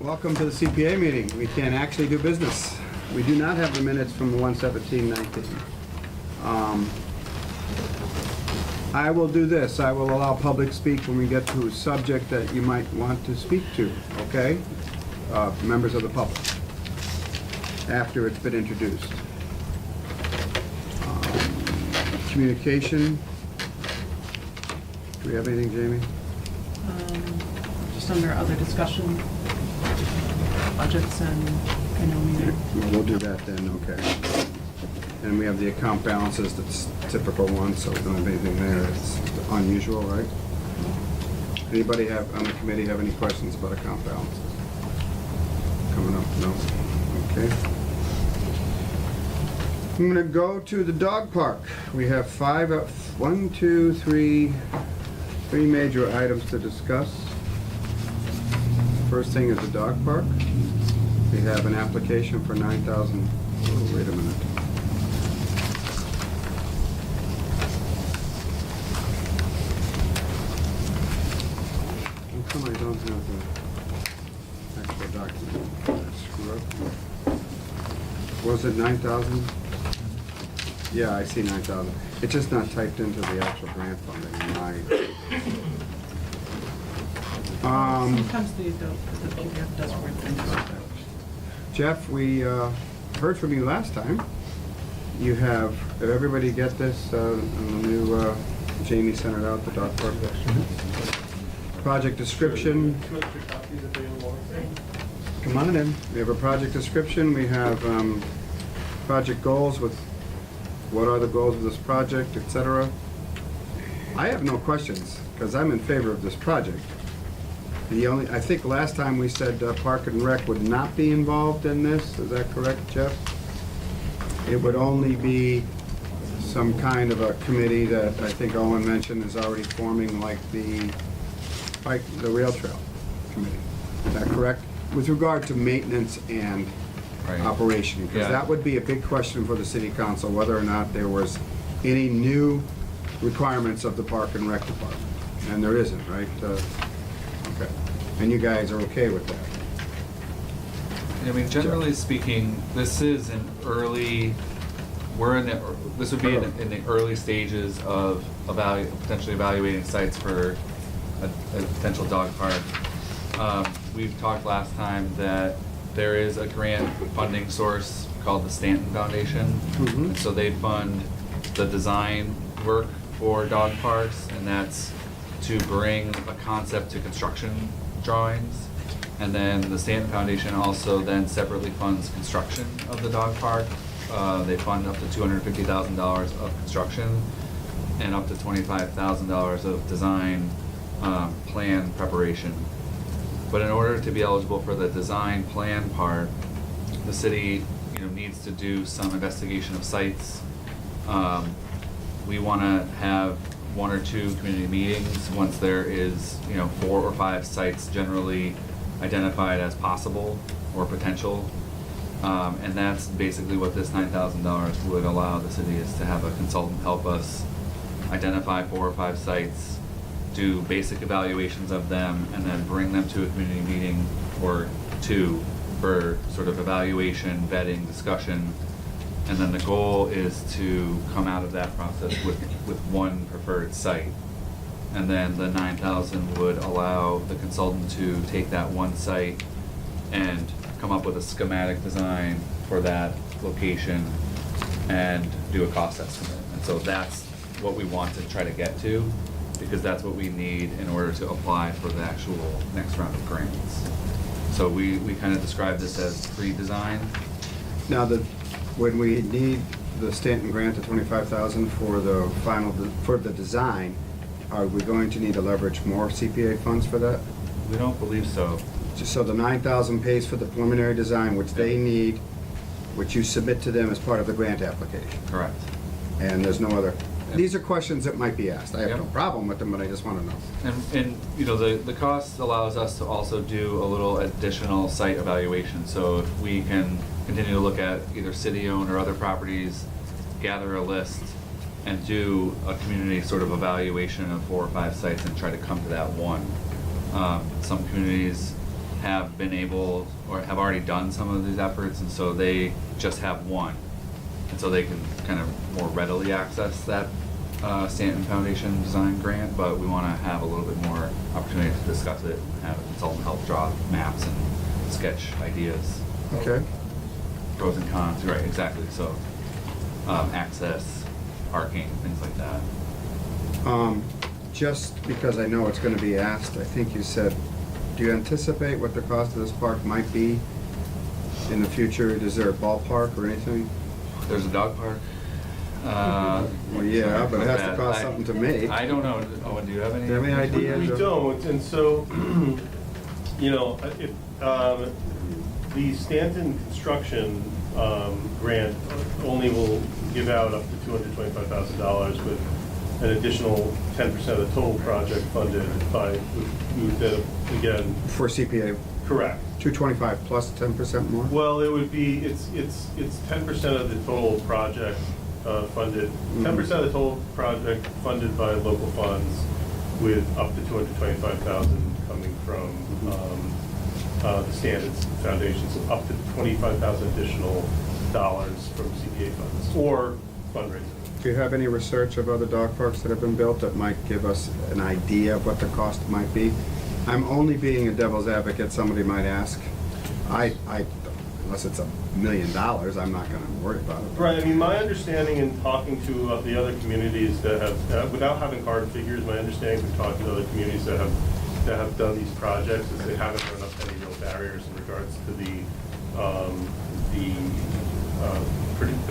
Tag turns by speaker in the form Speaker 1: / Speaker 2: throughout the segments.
Speaker 1: Welcome to the CPA meeting. We can actually do business. We do not have the minutes from the 1/17/19. I will do this. I will allow public speak when we get to a subject that you might want to speak to, okay? Members of the public, after it's been introduced. Communication. Do we have anything, Jamie?
Speaker 2: Just under other discussion, budgets and annual meeting.
Speaker 1: We'll do that then, okay. And we have the account balances, that's typical one, so we don't have anything there. It's unusual, right? Anybody on the committee have any questions about account balances? Coming up, no? Okay. I'm gonna go to the dog park. We have three major items to discuss. First thing is the dog park. We have an application for 9,000, oh, wait a minute. How come I don't have the actual document? Did I screw up? Was it 9,000? Yeah, I see 9,000. It's just not typed into the actual grant funding.
Speaker 2: Sometimes the PDF does weird things.
Speaker 1: Jeff, we heard from you last time. Did everybody get this, the new, Jamie sent it out, the dog park? Project description. Come on in. We have a project description. We have project goals with what are the goals of this project, etc. I have no questions, because I'm in favor of this project. I think last time we said Park and Rec would not be involved in this. Is that correct, Jeff? It would only be some kind of a committee that I think Owen mentioned is already forming, like the rail trail committee. Is that correct? With regard to maintenance and operation, because that would be a big question for the city council, whether or not there was any new requirements of the Park and Rec department. And there isn't, right? Okay. And you guys are okay with that?
Speaker 3: I mean, generally speaking, this is an early. This would be in the early stages of potentially evaluating sites for a potential dog park. We've talked last time that there is a grant funding source called the Stanton Foundation, and so they fund the design work for dog parks, and that's to bring a concept to construction drawings. And then the Stanton Foundation also then separately funds construction of the dog park. They fund up to $250,000 of construction and up to $25,000 of design plan preparation. But in order to be eligible for the design plan part, the city needs to do some investigation of sites. We want to have 1 or 2 community meetings once there is 4 or 5 sites generally identified as possible or potential, and that's basically what this $9,000 would allow the city, is to have a consultant help us identify 4 or 5 sites, do basic evaluations of them, and then bring them to a community meeting or 2 for sort of evaluation, vetting, discussion. And then the goal is to come out of that process with 1 preferred site. And then the 9,000 would allow the consultant to take that 1 site and come up with a schematic design for that location and do a cost estimate. And so that's what we want to try to get to, because that's what we need in order to apply for the actual next round of grants. So we kind of describe this as pre-design.
Speaker 1: Now, when we need the Stanton grant of $25,000 for the design, are we going to need to leverage more CPA funds for that?
Speaker 3: We don't believe so.
Speaker 1: Just so the 9,000 pays for the preliminary design, which they need, which you submit to them as part of the grant application.
Speaker 3: Correct.
Speaker 1: And there's no other. These are questions that might be asked. I have no problem with them, but I just want to know.
Speaker 3: And the cost allows us to also do a little additional site evaluation. So if we can continue to look at either city-owned or other properties, gather a list, and do a community sort of evaluation of 4 or 5 sites and try to come to that one. Some communities have been able, or have already done some of these efforts, and so they just have one. And so they can kind of more readily access that Stanton Foundation design grant, but we wanna have a little bit more opportunity to discuss it, and have a consultant help draw maps and sketch ideas,
Speaker 1: Okay.
Speaker 3: pros and cons, right, exactly, so, access, parking, things like that.
Speaker 1: Just because I know it's gonna be asked, I think you said, do you anticipate what the cost of this park might be in the future? Is there a ballpark or anything?
Speaker 3: There's a dog park.
Speaker 1: Well, yeah, but it has to cost something to make.
Speaker 3: I don't know, Owen, do you have any?
Speaker 1: Do you have any idea?
Speaker 4: We don't, and so, you know, if, the Stanton construction, grant only will give out up to $225,000 with an additional 10% of the total project funded by, again,
Speaker 1: For CPA,
Speaker 4: correct.
Speaker 1: 225 plus 10% more?
Speaker 4: Well, it would be, it's 10% of the total project funded, 10% of the total project funded by local funds with up to $225,000 coming from the Standards Foundation, so up to $25,000 additional dollars from CPA funds or fundraising.
Speaker 1: Do you have any research of other dog parks that have been built that might give us an idea of what the cost might be? I'm only being a devil's advocate, somebody might ask. Unless it's $1 million, I'm not gonna worry about it.
Speaker 4: Right, I mean, my understanding in talking to the other communities that have, without having hard figures, my understanding from talking to other communities that have done these projects is they haven't run up any real barriers in regards to the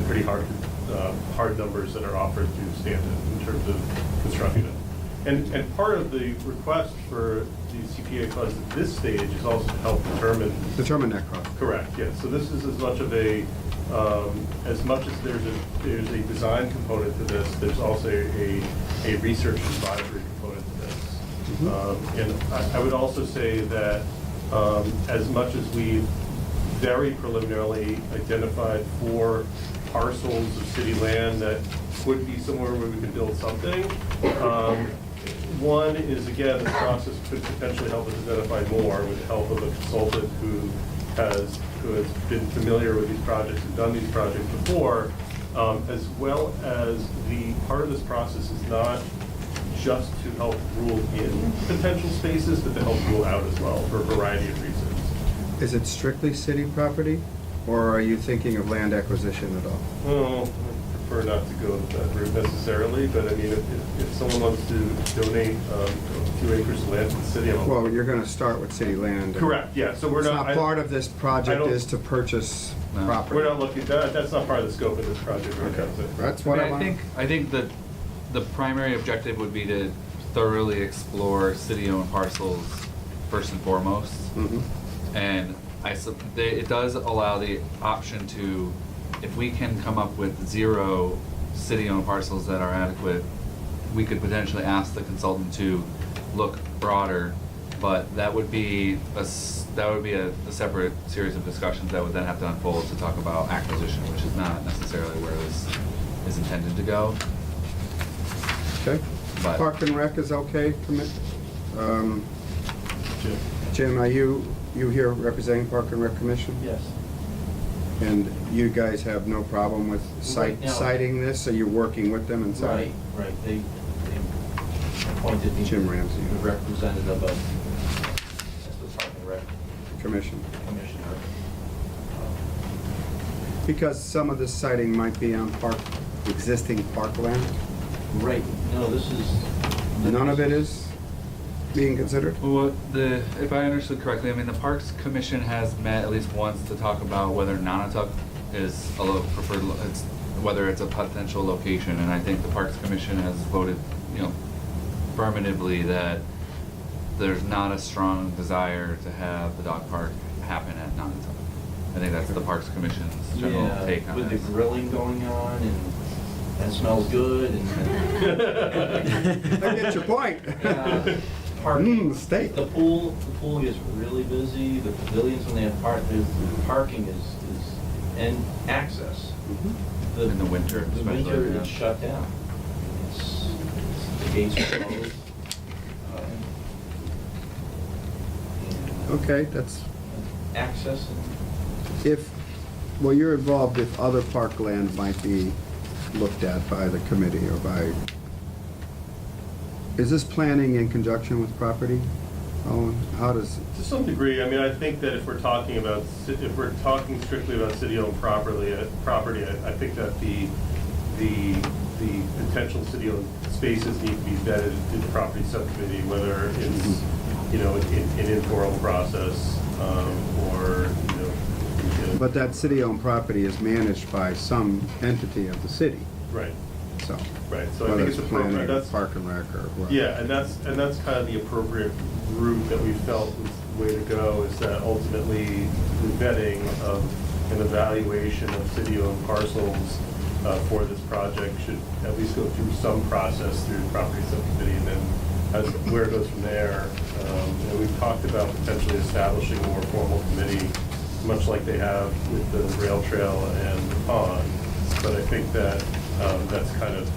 Speaker 4: pretty hard numbers that are offered through Stanton in terms of construction. And part of the request for the CPA funds at this stage is also to help
Speaker 1: Determine that cost.
Speaker 4: Correct, yes. So this is as much of a, as much as there's a design component to this, there's also a research advisory component to this. And I would also say that as much as we've very preliminarily identified 4 parcels of city land that would be somewhere where we could build something, one is, again, the process could potentially help us identify more with the help of a consultant who has been familiar with these projects and done these projects before, as well as the part of this process is not just to help rule in potential spaces, but to help rule out as well for a variety of reasons.
Speaker 1: Is it strictly city property, or are you thinking of land acquisition at all?
Speaker 4: Well, I prefer not to go that route necessarily, but I mean, if someone wants to donate a few acres of land to the city, I'm
Speaker 1: Well, you're gonna start with city land.
Speaker 4: correct, yeah, so we're
Speaker 1: It's
Speaker 4: not.
Speaker 1: not part of this project
Speaker 4: don't-
Speaker 1: is to purchase
Speaker 3: No.
Speaker 1: property.
Speaker 4: We're not looking, that's not part of the scope of this project right now. so-
Speaker 1: That's what I want.
Speaker 3: I think that the primary objective would be to thoroughly explore city-owned parcels first and foremost.
Speaker 1: Mhm.
Speaker 3: And it does allow the option to, if we can come up with 0 city-owned parcels that are adequate, we could potentially ask the consultant to look broader, but that would be a separate series of discussions that would then have to unfold to talk about acquisition, which is not necessarily where this is intended to go.
Speaker 1: Okay.
Speaker 3: But-
Speaker 1: Park and Rec is okay, commit?
Speaker 4: Jim.
Speaker 1: Jim, are you here representing Park and Rec Commission?
Speaker 5: Yes.
Speaker 1: And you guys have no problem with
Speaker 5: Right now-
Speaker 1: citing this, so you're working with them and citing?
Speaker 5: Right, they appointed me
Speaker 1: Jim Ramsey.
Speaker 5: the representative of, as the Park and Rec
Speaker 1: Commission.
Speaker 5: Commissioner.
Speaker 1: Because some of this citing might be on existing parkland?
Speaker 5: Right, no, this is.
Speaker 1: None of it is being considered?
Speaker 3: Well, if I understood correctly, I mean, the Parks Commission has met at least once to talk about whether Nonotuck is preferred, whether it's a potential location, and I think the Parks Commission has voted, affirmatively that there's not a strong desire to have the dog park happen at Nonotuck. I think that's the Parks Commission's general take on
Speaker 5: With the
Speaker 3: this.
Speaker 5: grilling going on and that smells good and.
Speaker 1: I get your point.
Speaker 5: Parking.
Speaker 1: Steak.
Speaker 5: The pool gets really busy, the pavilions when they have parking is, and access.
Speaker 3: In the winter,
Speaker 5: The
Speaker 3: especially,
Speaker 5: winter
Speaker 3: yeah.
Speaker 5: it's shut down. The gates are closed.
Speaker 1: Okay, that's,
Speaker 5: access and
Speaker 1: if, well, you're involved if other parkland might be looked at by the committee or by, is this planning in conjunction with property? Owen, how does,
Speaker 4: To some degree, I mean, I think that if we're talking strictly about city-owned property, I think that the potential city-owned spaces need to be vetted in the property subcommittee, whether it's, you know, an informal process, or, you know.
Speaker 1: but that city-owned property is managed by some entity of the city,
Speaker 4: Right,
Speaker 1: so.
Speaker 4: right, so I
Speaker 1: Whether
Speaker 4: think it's
Speaker 1: it's
Speaker 4: appropriate,
Speaker 1: planning,
Speaker 4: that's.
Speaker 1: park and rec, or what.
Speaker 4: Yeah, and that's kind of the appropriate route that we felt was the way to go, is that ultimately the vetting of an evaluation of city-owned parcels for this project should at least go through some process through the property subcommittee, and then as where it goes from there. And we've talked about potentially establishing a more formal committee, much like they have with the rail trail and the pond. But I think that that's kind of,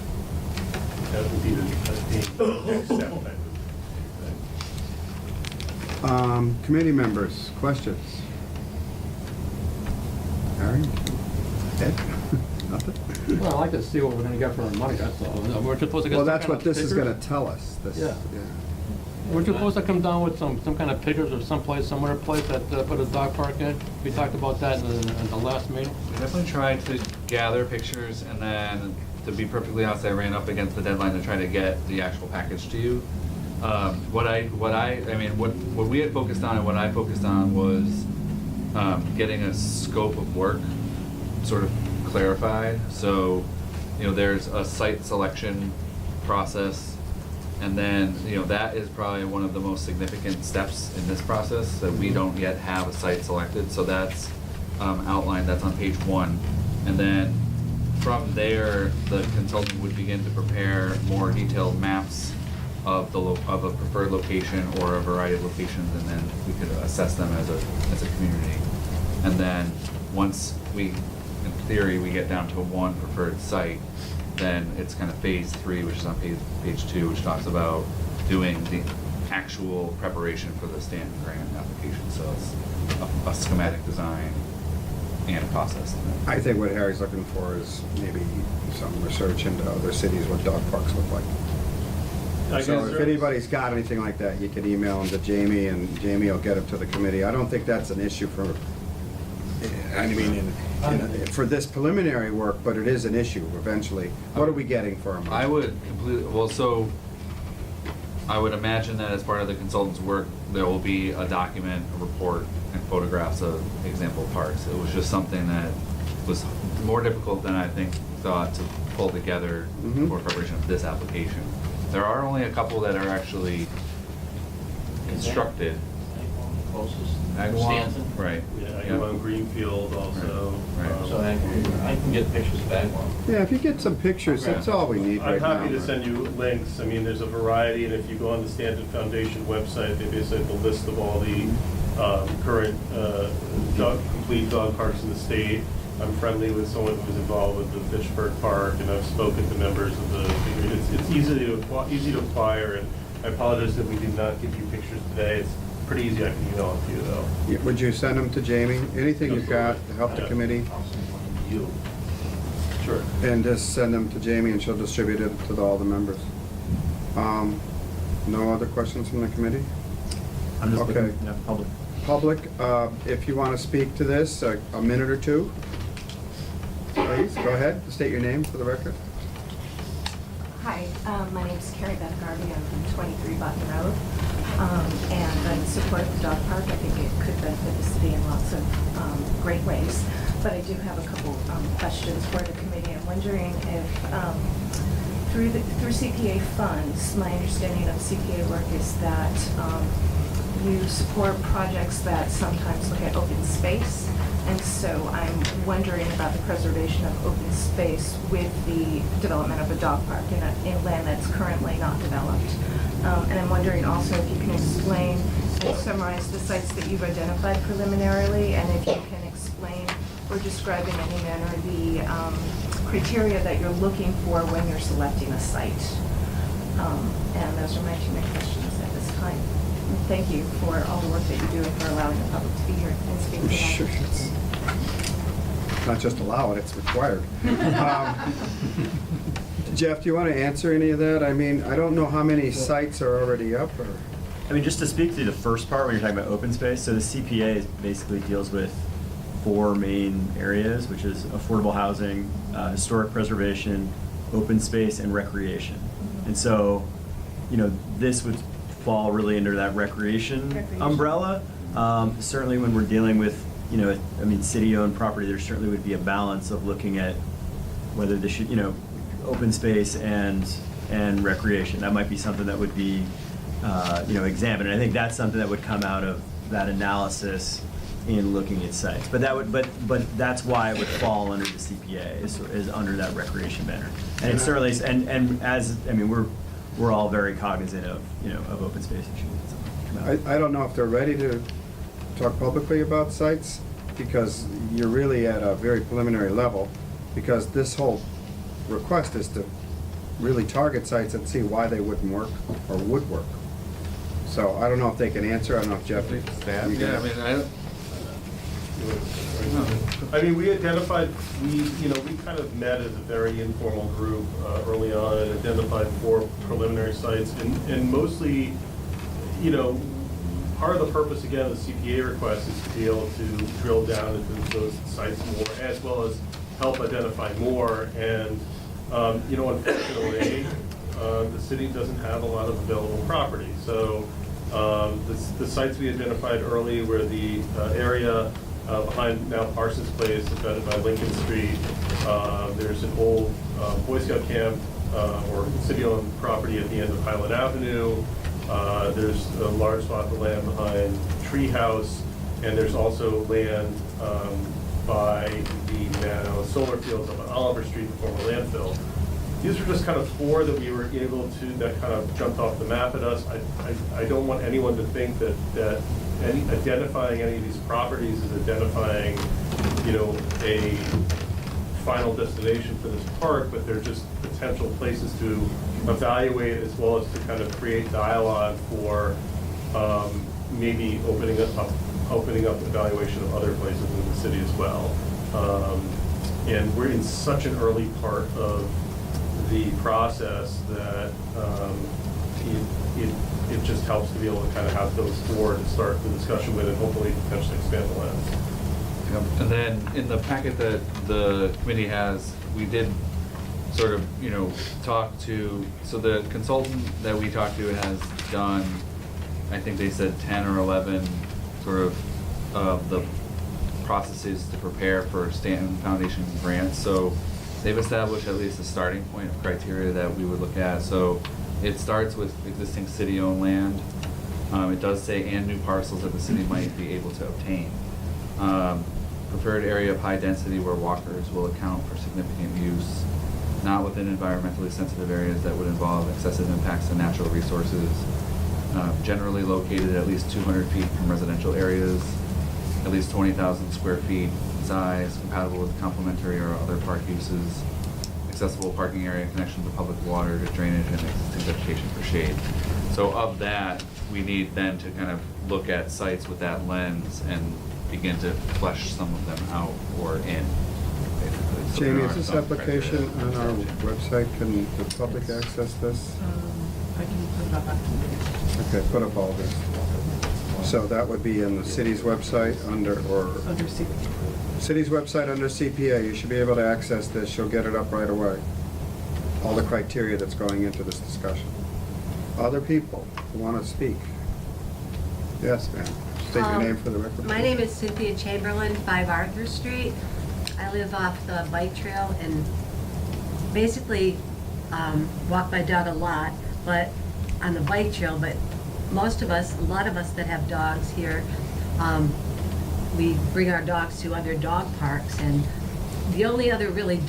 Speaker 4: that would be the next step type of thing.
Speaker 1: Committee members, questions? Harry? Ed? Nothing?
Speaker 6: Well, I'd like to see what we're gonna get for our money, that's all. We're supposed to get
Speaker 1: Well,
Speaker 6: some
Speaker 1: that's
Speaker 6: kind
Speaker 1: what
Speaker 6: of
Speaker 1: this is
Speaker 6: figures?
Speaker 1: gonna tell us, this,
Speaker 6: Yeah.
Speaker 1: yeah.
Speaker 6: We're supposed to come down with some kind of figures or someplace, somewhere place that put a dog park in. We talked about that in the last meeting.
Speaker 3: We definitely tried to gather pictures, and then, to be perfectly honest, I ran up against the deadline to try to get the actual package to you. What we had focused on and what I focused on was getting a scope of work sort of clarified. So, you know, there's a site selection process, and then, you know, that is probably one of the most significant steps in this process, that we don't yet have a site selected. So that's outlined, that's on page 1. And then from there, the consultant would begin to prepare more detailed maps of of a preferred location or a variety of locations, and then we could assess them as a community. And then once we, in theory, we get down to one preferred site, then it's kind of phase 3, which is on page 2, which talks about doing the actual preparation for the Stanton grant application. So it's a schematic design and a process.
Speaker 1: I think what Harry's looking for is maybe some research into other cities, what dog parks look like.
Speaker 4: I
Speaker 1: So
Speaker 4: guess
Speaker 1: if
Speaker 4: there-
Speaker 1: anybody's got anything like that, you can email them to Jamie, and Jamie will get them to the committee. I don't think that's an issue for, I mean, for this preliminary work, but it is an issue eventually. What are we getting for them?
Speaker 3: I would completely, well, so I would imagine that as part of the consultant's work, there will be a document, a report, and photographs of example parks. It was just something that was more difficult than I think thought to pull together
Speaker 1: Mhm.
Speaker 3: for preparation of this application. There are only a couple that are actually constructed.
Speaker 5: closest.
Speaker 3: Agawam,
Speaker 5: Stanton.
Speaker 3: right.
Speaker 4: Yeah, I go on Greenfield also.
Speaker 3: Right.
Speaker 5: So I can get pictures of Agawam.
Speaker 1: Yeah, if you get some pictures,
Speaker 3: Okay.
Speaker 1: that's all we need
Speaker 4: I'm
Speaker 1: right now.
Speaker 4: happy to send you links. I mean, there's a variety, and if you go on the Stanton Foundation website, they basically have a list of all the current complete dog parks in the state. I'm friendly with someone who was involved with the Fitchburg Park, and I've spoken to members of the, it's easy to acquire, and I apologize that we did not give you pictures today. It's pretty easy, I can email it to you though.
Speaker 1: Yeah, would you send them to Jamie? Anything you've got to help the
Speaker 4: Yeah.
Speaker 1: committee?
Speaker 5: I'll send one to you.
Speaker 4: Sure.
Speaker 1: And just send them to Jamie, and she'll distribute it to all the members. No other questions from the committee?
Speaker 7: I'm just
Speaker 1: Okay.
Speaker 7: looking, yeah, public.
Speaker 1: Public, if you want to speak to this, a minute or two, please, go ahead, state your name for the record.
Speaker 8: Hi, my name is Carrie Beth Garvey. I'm from 23 Button Road, and I'm in support of the dog park. I think it could benefit the city in lots of great ways. But I do have a couple questions for the committee. I'm wondering if through CPA funds, my understanding of CPA work is that you support projects that sometimes look at open space. And so I'm wondering about the preservation of open space with the development of a dog park in land that's currently not developed. And I'm wondering also if you can explain and summarize the sites that you've identified preliminarily, and if you can explain or describe in any manner the criteria that you're looking for when you're selecting a site. And those are my two main questions at this time. thank you for all the work that you do and for allowing the public to be here and speak to
Speaker 1: Sure,
Speaker 8: that.
Speaker 1: it's not just allow it, it's required. Jeff, do you want to answer any of that? I mean, I don't know how many sites are already up, or,
Speaker 7: I mean, just to speak to the first part when you're talking about open space, so the CPA basically deals with 4 main areas, which is affordable housing, historic preservation, open space, and recreation. And so, this would fall really under that recreation umbrella. Certainly when we're dealing with, city-owned property, there certainly would be a balance of looking at whether this should, open space and recreation. That might be something that would be, examined. And I think that's something that would come out of that analysis in looking at sites. But that's why it would fall under the CPA, is under that recreation banner. And it certainly, we're all very cognizant of, of open space issues.
Speaker 1: I don't know if they're ready to talk publicly about sites, because you're really at a very preliminary level, because this whole request is to really target sites and see why they wouldn't work or would work. So I don't know if they can answer. I don't know if Jeff.
Speaker 3: Staff,
Speaker 1: you
Speaker 3: yeah,
Speaker 1: can-
Speaker 4: I mean, we identified, we kind of met as a very informal group early on and identified 4 preliminary sites, and mostly, part of the purpose, again, of the CPA request is to be able to drill down into those sites more, as well as help identify more. And, unfortunately, the city doesn't have a lot of available property. So the sites we identified early were the area behind now Parsons Place, defended by Lincoln Street. There's an old Boy Scout camp or city-owned property at the end of Highland Avenue. There's a large swath of land behind Treehouse, and there's also land by the now solar fields up on Oliver Street, the former landfill. These are just kind of 4 that we were able to, that kind of jumped off the map at us. I don't want anyone to think that identifying any of these properties is identifying, a final destination for this park, but they're just potential places to evaluate, as well as to kind of create dialogue for maybe opening up evaluation of other places in the city as well. And we're in such an early part of the process that it just helps to be able to kind of have those 4 to start the discussion with, and hopefully potentially expand the lens.
Speaker 3: Yep. And then in the packet that the committee has, we did sort of, talk to, so the consultant that we talked to has done, I think they said 10 or 11 sort of the processes to prepare for Stanton Foundation grants. So they've established at least a starting point of criteria that we would look at. So it starts with existing city-owned land. It does say and new parcels that the city might be able to obtain. Preferred area of high density where walkers will account for significant use, not within environmentally sensitive areas that would involve excessive impacts on natural resources. Generally located at least 200 feet from residential areas, at least 20,000 square feet in size, compatible with complementary or other park uses, accessible parking area in connection to public water, to drainage, and existing vegetation for shade. So of that, we need then to kind of look at sites with that lens and begin to flesh some of them out or in, basically. So
Speaker 1: Jamie,
Speaker 3: there
Speaker 1: is
Speaker 3: are
Speaker 1: this
Speaker 3: some
Speaker 1: application
Speaker 3: criteria.
Speaker 1: on our website? Can the public access this?
Speaker 2: I can put it up after the meeting.
Speaker 1: Okay, put up all this. So that would be in the city's website under, or
Speaker 2: Under secret.
Speaker 1: city's website under CPA. You should be able to access this. You'll get it up right away. All the criteria that's going into this discussion. Other people who want to speak? Yes, ma'am. State your name for the record.
Speaker 9: My name is Cynthia Chamberlain, 5 Arthur Street. I live off the bike trail and basically walk my dog a lot, but on the bike trail, but most of us, a lot of us that have dogs here, we bring our dogs to other dog parks, and the only other really 2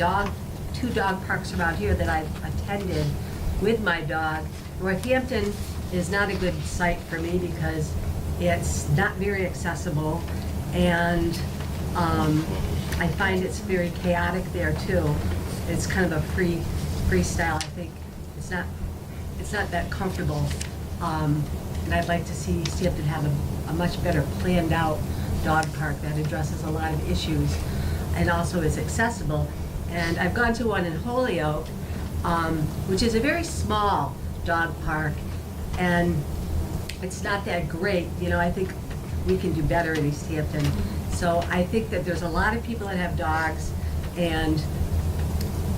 Speaker 9: dog parks around here that I've attended with my dog, Northampton is not a good site for me because it's not very accessible, and I find it's very chaotic there too. It's kind of a freestyle. I think it's not that comfortable And I'd like to see Easthampton have a much better planned out dog park that addresses a lot of issues and also is accessible. And I've gone to one in Holyoke, which is a very small dog park, and it's not that great. You know, I think we can do better in Easthampton. So I think that there's a lot of people that have dogs, and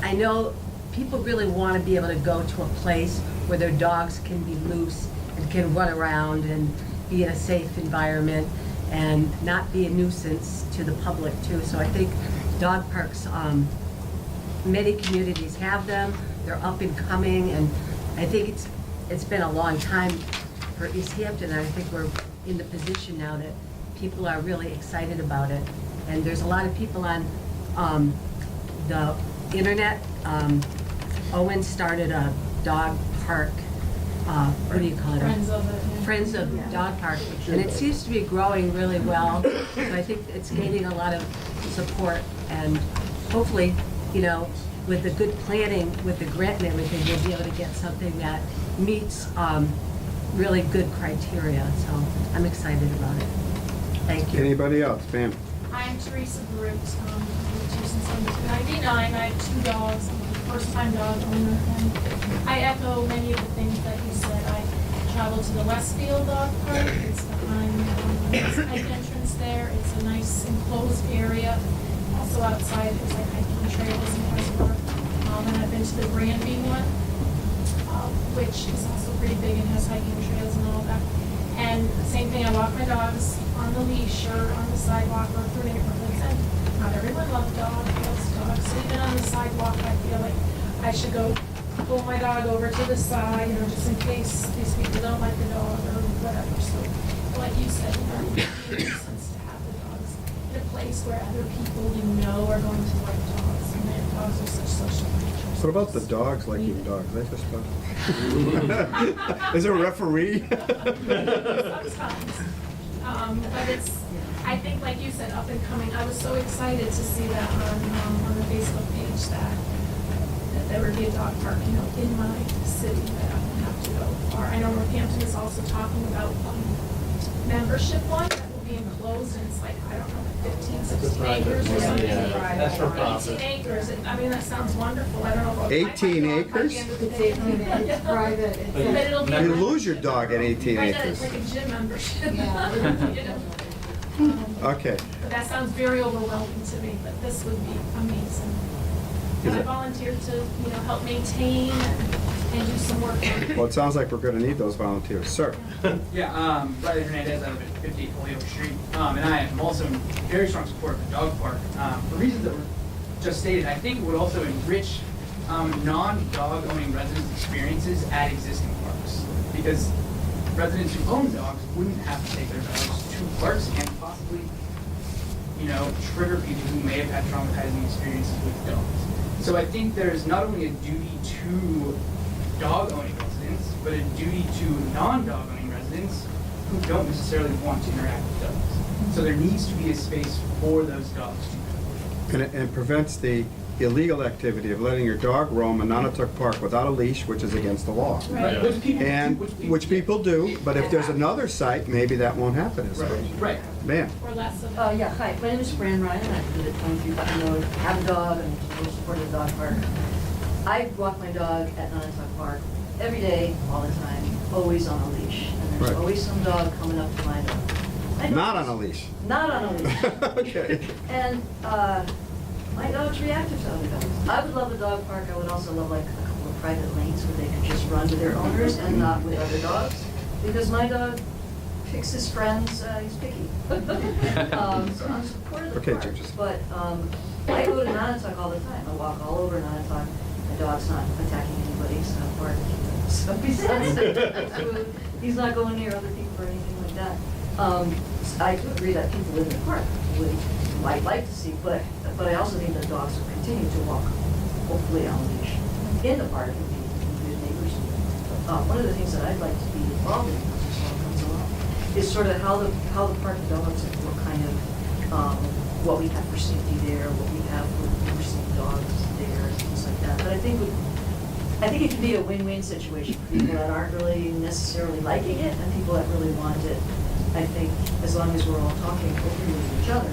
Speaker 9: I know people really want to be able to go to a place where their dogs can be loose and can run around and be in a safe environment and not be a nuisance to the public too. So I think dog parks, many communities have them, they're up and coming, and I think it's been a long time for Easthampton, and I think we're in the position now that people are really excited about it. And there's a lot of people on the internet. Owen started a dog park, what do you call it?
Speaker 10: Friends of it. Yeah.
Speaker 9: Friends of Dog Park, and it seems to be growing really well. So I think it's gaining a lot of support, and hopefully, you know, with the good planning, with the grant and everything, we'll be able to get something that meets really good criteria. So I'm excited about it. Thank you.
Speaker 1: Anybody else? Pam?
Speaker 10: I'm Teresa Brute. I've lived here since I'm 99. I have 2 dogs. I'm a first-time dog owner, and I echo many of the things that you said. I travel to the Westfield Dog Park. It's behind the hike entrance there. It's a nice enclosed area. Also outside, there's like hiking trails and reservoir. And I've been to the Granby one, which is also pretty big and has hiking trails and all that. And same thing, I walk my dogs on the leash or on the sidewalk or through neighborhoods, and not everyone loves dogs. So even on the sidewalk, I feel like I should go pull my dog over to the side, you know, just in case these people don't like the dog or whatever. So, like you said, you know, it makes sense to have the dogs in a place where other people you know are going to like dogs, and their dogs are such social creatures.
Speaker 1: What about the dogs liking dogs? They just Is there a referee?
Speaker 10: Sometimes. But it's, I think, like you said, up and coming. I was so excited to see that on the Facebook page that there would be a dog park, you know, in my city that I don't have to go far. I know Northampton is also talking about membership one that will be enclosed, and it's like, I don't know, 15, 16 acres or something.
Speaker 5: That's for profit.
Speaker 10: 18 acres. I mean, that sounds wonderful. I don't know about
Speaker 1: 18 acres?
Speaker 10: It's 18 acres. It's private. But it'll be.
Speaker 1: You lose your dog at 18
Speaker 10: Right, it's
Speaker 1: acres.
Speaker 10: like a gym membership.
Speaker 8: Yeah.
Speaker 10: You know?
Speaker 1: Okay.
Speaker 10: But that sounds very overwhelming to me, but this would be amazing. And I volunteered to, you know, help maintain and do some work.
Speaker 1: Well, it sounds like we're gonna need those volunteers. Sir?
Speaker 11: Yeah, Riley Hernandez, I live at 58 Holyoke Street, and I am also in very strong support of the dog park. For reasons that were just stated, I think it would also enrich non-dog owning residents' experiences at existing parks. Because residents who own dogs wouldn't have to take their dogs to parks and possibly, you know, trigger people who may have had traumatizing experiences with dogs. So I think there's not only a duty to dog-owning residents, but a duty to non-dog-owning residents who don't necessarily want to interact with dogs. So there needs to be a space for those dogs to
Speaker 1: And it prevents the illegal activity of letting your dog roam a Nonotuck Park without a leash, which is against the law.
Speaker 10: Right.
Speaker 1: And, which people do, but if there's another site, maybe that won't happen as much.
Speaker 11: Right.
Speaker 1: Man,
Speaker 10: Or less of.
Speaker 12: Yeah, hi, my name is Fran Ryan, I live at 23 Button Road, have a dog, and I'm supportive of the dog park. I walk my dog at Nonotuck Park every day, all the time, always on a leash. And there's
Speaker 1: Right.
Speaker 12: always some dog coming up to my dog. I don't-
Speaker 1: not on a leash.
Speaker 12: Not on a leash.
Speaker 1: Okay.
Speaker 12: And my dog's reactive to other dogs. I would love a dog park, I would also love like a couple of private lanes where they could just run with their owners and not with other dogs. Because my dog picks his friends, he's picky. So I'm supportive of the
Speaker 1: Okay,
Speaker 12: park.
Speaker 1: Judges.
Speaker 12: But I go to Nonotuck all the time. I walk all over Nonotuck. My dog's not attacking anybody, it's not barking. So he's not going near other people or anything like that. I do agree that people live in the park would like to see, but I also think that dogs will continue to walk, hopefully on leash, in the park and be good neighbors. One of the things that I'd like to be involved in, as this all comes along, is sort of how the park develops and what kind of, what we have for safety there, what we have for overseeing dogs there, and things like that. But I think I think it can be a win-win situation for people that aren't really necessarily liking it and people that really want it. I think as long as we're all talking openly with each other,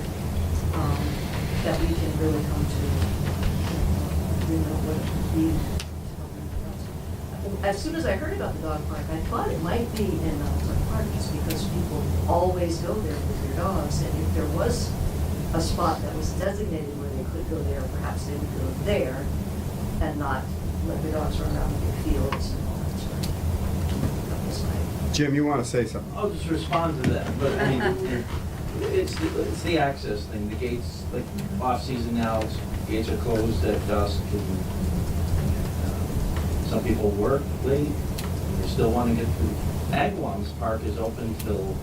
Speaker 12: that we can really come to, agreement on what it would be. As soon as I heard about the dog park, I thought it might be in North Park, just because people always go there with their dogs, and if there was a spot that was designated where they could go there, perhaps they would go there and not let the dogs run around the big fields and all that sort of thing. That was my.
Speaker 1: Jim, you want to say something?
Speaker 5: I'll just respond to that, but I mean, it's the access thing, the gates, like off-season now, gates are closed at dusk, and some people work late, they still want to get through. Agawam's Park is open till,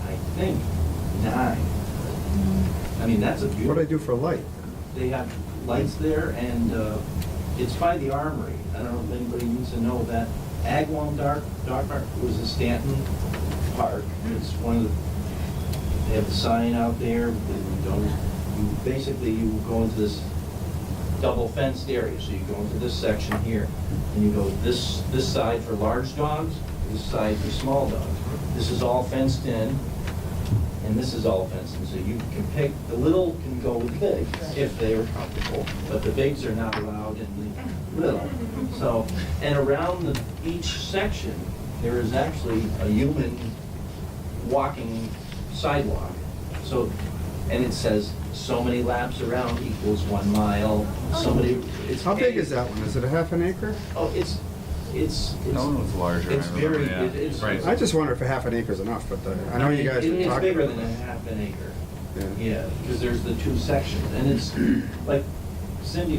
Speaker 5: I think, 9. I mean, that's a beautiful.
Speaker 1: What do I do for light?
Speaker 5: They have lights there, and it's by the Armory. I don't know if anybody needs to know that. Agawam Dog Park was a Stanton Park. It's one of the, they have the sign out there. You go into this double fenced area. So you go into this section here, and you go this side for large dogs, this side for small dogs. This is all fenced in, and this is all fenced in. So you can pick, the little can go with the big if they are comfortable, but the bigs are not allowed in the little. So, and around each section, there is actually a human walking sidewalk. So, and it says so many laps around equals 1 mile. So many. It's
Speaker 1: How big is that one? Is it a half an acre?
Speaker 5: Oh, it's.
Speaker 3: That one was larger,
Speaker 5: It's
Speaker 3: I remember,
Speaker 5: very.
Speaker 3: yeah.
Speaker 5: It's.
Speaker 3: Right.
Speaker 1: I just wonder if a half an acre is enough, but I know you guys are
Speaker 5: It's
Speaker 1: talking
Speaker 5: bigger
Speaker 1: about
Speaker 5: than a
Speaker 1: it.
Speaker 5: half an acre.
Speaker 1: Yeah.
Speaker 5: Yeah, because there's the 2 sections, and it's like Cindy,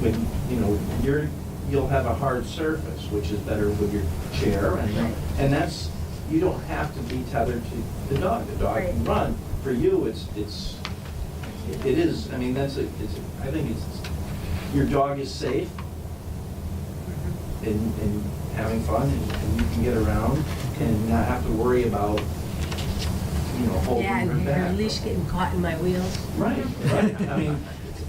Speaker 5: when you'll have a hard surface, which is better with your chair, and that's, you don't have to be tethered to the dog. The dog can run. For you, it is. I mean, I think it's your dog is safe and having fun, and you can get around and not have to worry about holding
Speaker 9: Yeah,
Speaker 5: her
Speaker 9: and
Speaker 5: back.
Speaker 9: her leash getting caught in my wheels.
Speaker 5: Right. I mean,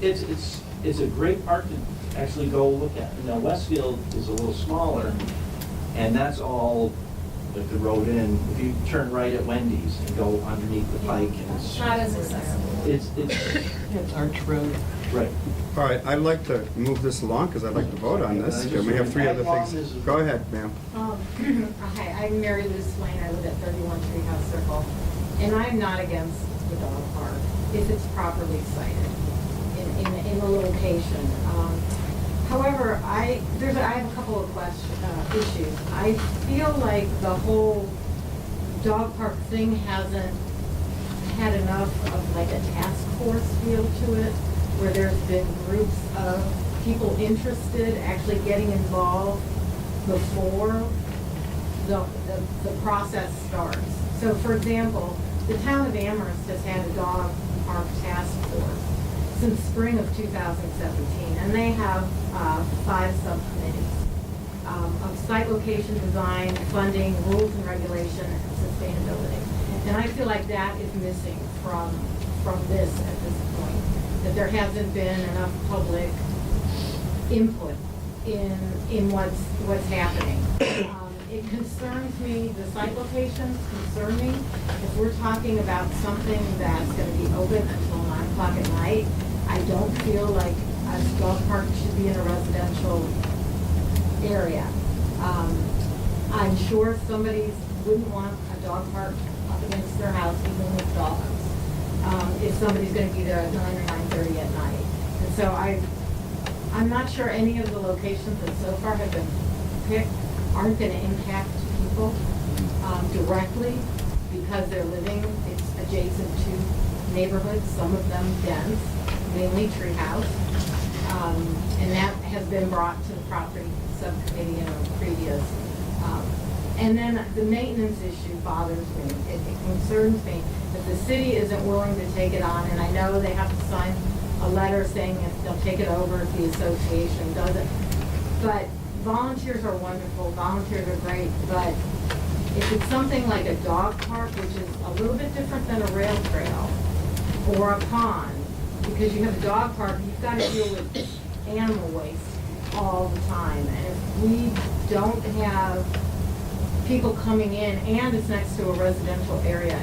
Speaker 5: it's a great park to actually go look at. Now, Westfield is a little smaller, and that's all like the road in. If you turn right at Wendy's and go underneath the pike, and
Speaker 10: It's not as accessible.
Speaker 5: it's
Speaker 6: It's Arch Road.
Speaker 5: right.
Speaker 1: All right, I'd like to move this along because I'd like to vote on this. And we have 3 other things. Go ahead, ma'am.
Speaker 13: Hi, I'm Mary Lou Swain. I live at 31 Treehouse Circle. And I'm not against the dog park if it's properly sited in the location. However, I have a couple of issues. I feel like the whole dog park thing hasn't had enough of like a task force feel to it, where there's been groups of people interested actually getting involved before the process starts. So for example, the town of Amherst has had a dog park task force since spring of 2017, and they have 5 subcommittees of site location design, funding, rules and regulation, and sustainability. And I feel like that is missing from this at this point, that there hasn't been enough public input in what's happening. It concerns me, the site locations concern me. If we're talking about something that's going to be open until 9 o'clock at night, I don't feel like a dog park should be in a residential area. I'm sure somebody wouldn't want a dog park up against their house, even with dogs, if somebody's going to be there at 9 or 9:30 at night. And so I'm not sure any of the locations that so far have been picked aren't going to impact people directly because they're living, it's adjacent to neighborhoods, some of them dense, mainly Treehouse. And that has been brought to the property subcommittee in a previous. And then the maintenance issue bothers me. It concerns me that the city isn't willing to take it on, and I know they have to sign a letter saying if they'll take it over if the association does it. But volunteers are wonderful, volunteers are great, but if it's something like a dog park, which is a little bit different than a rail trail or a pond, because you have a dog park, you've got to deal with animal waste all the time. And if we don't have people coming in and it's next to a residential area,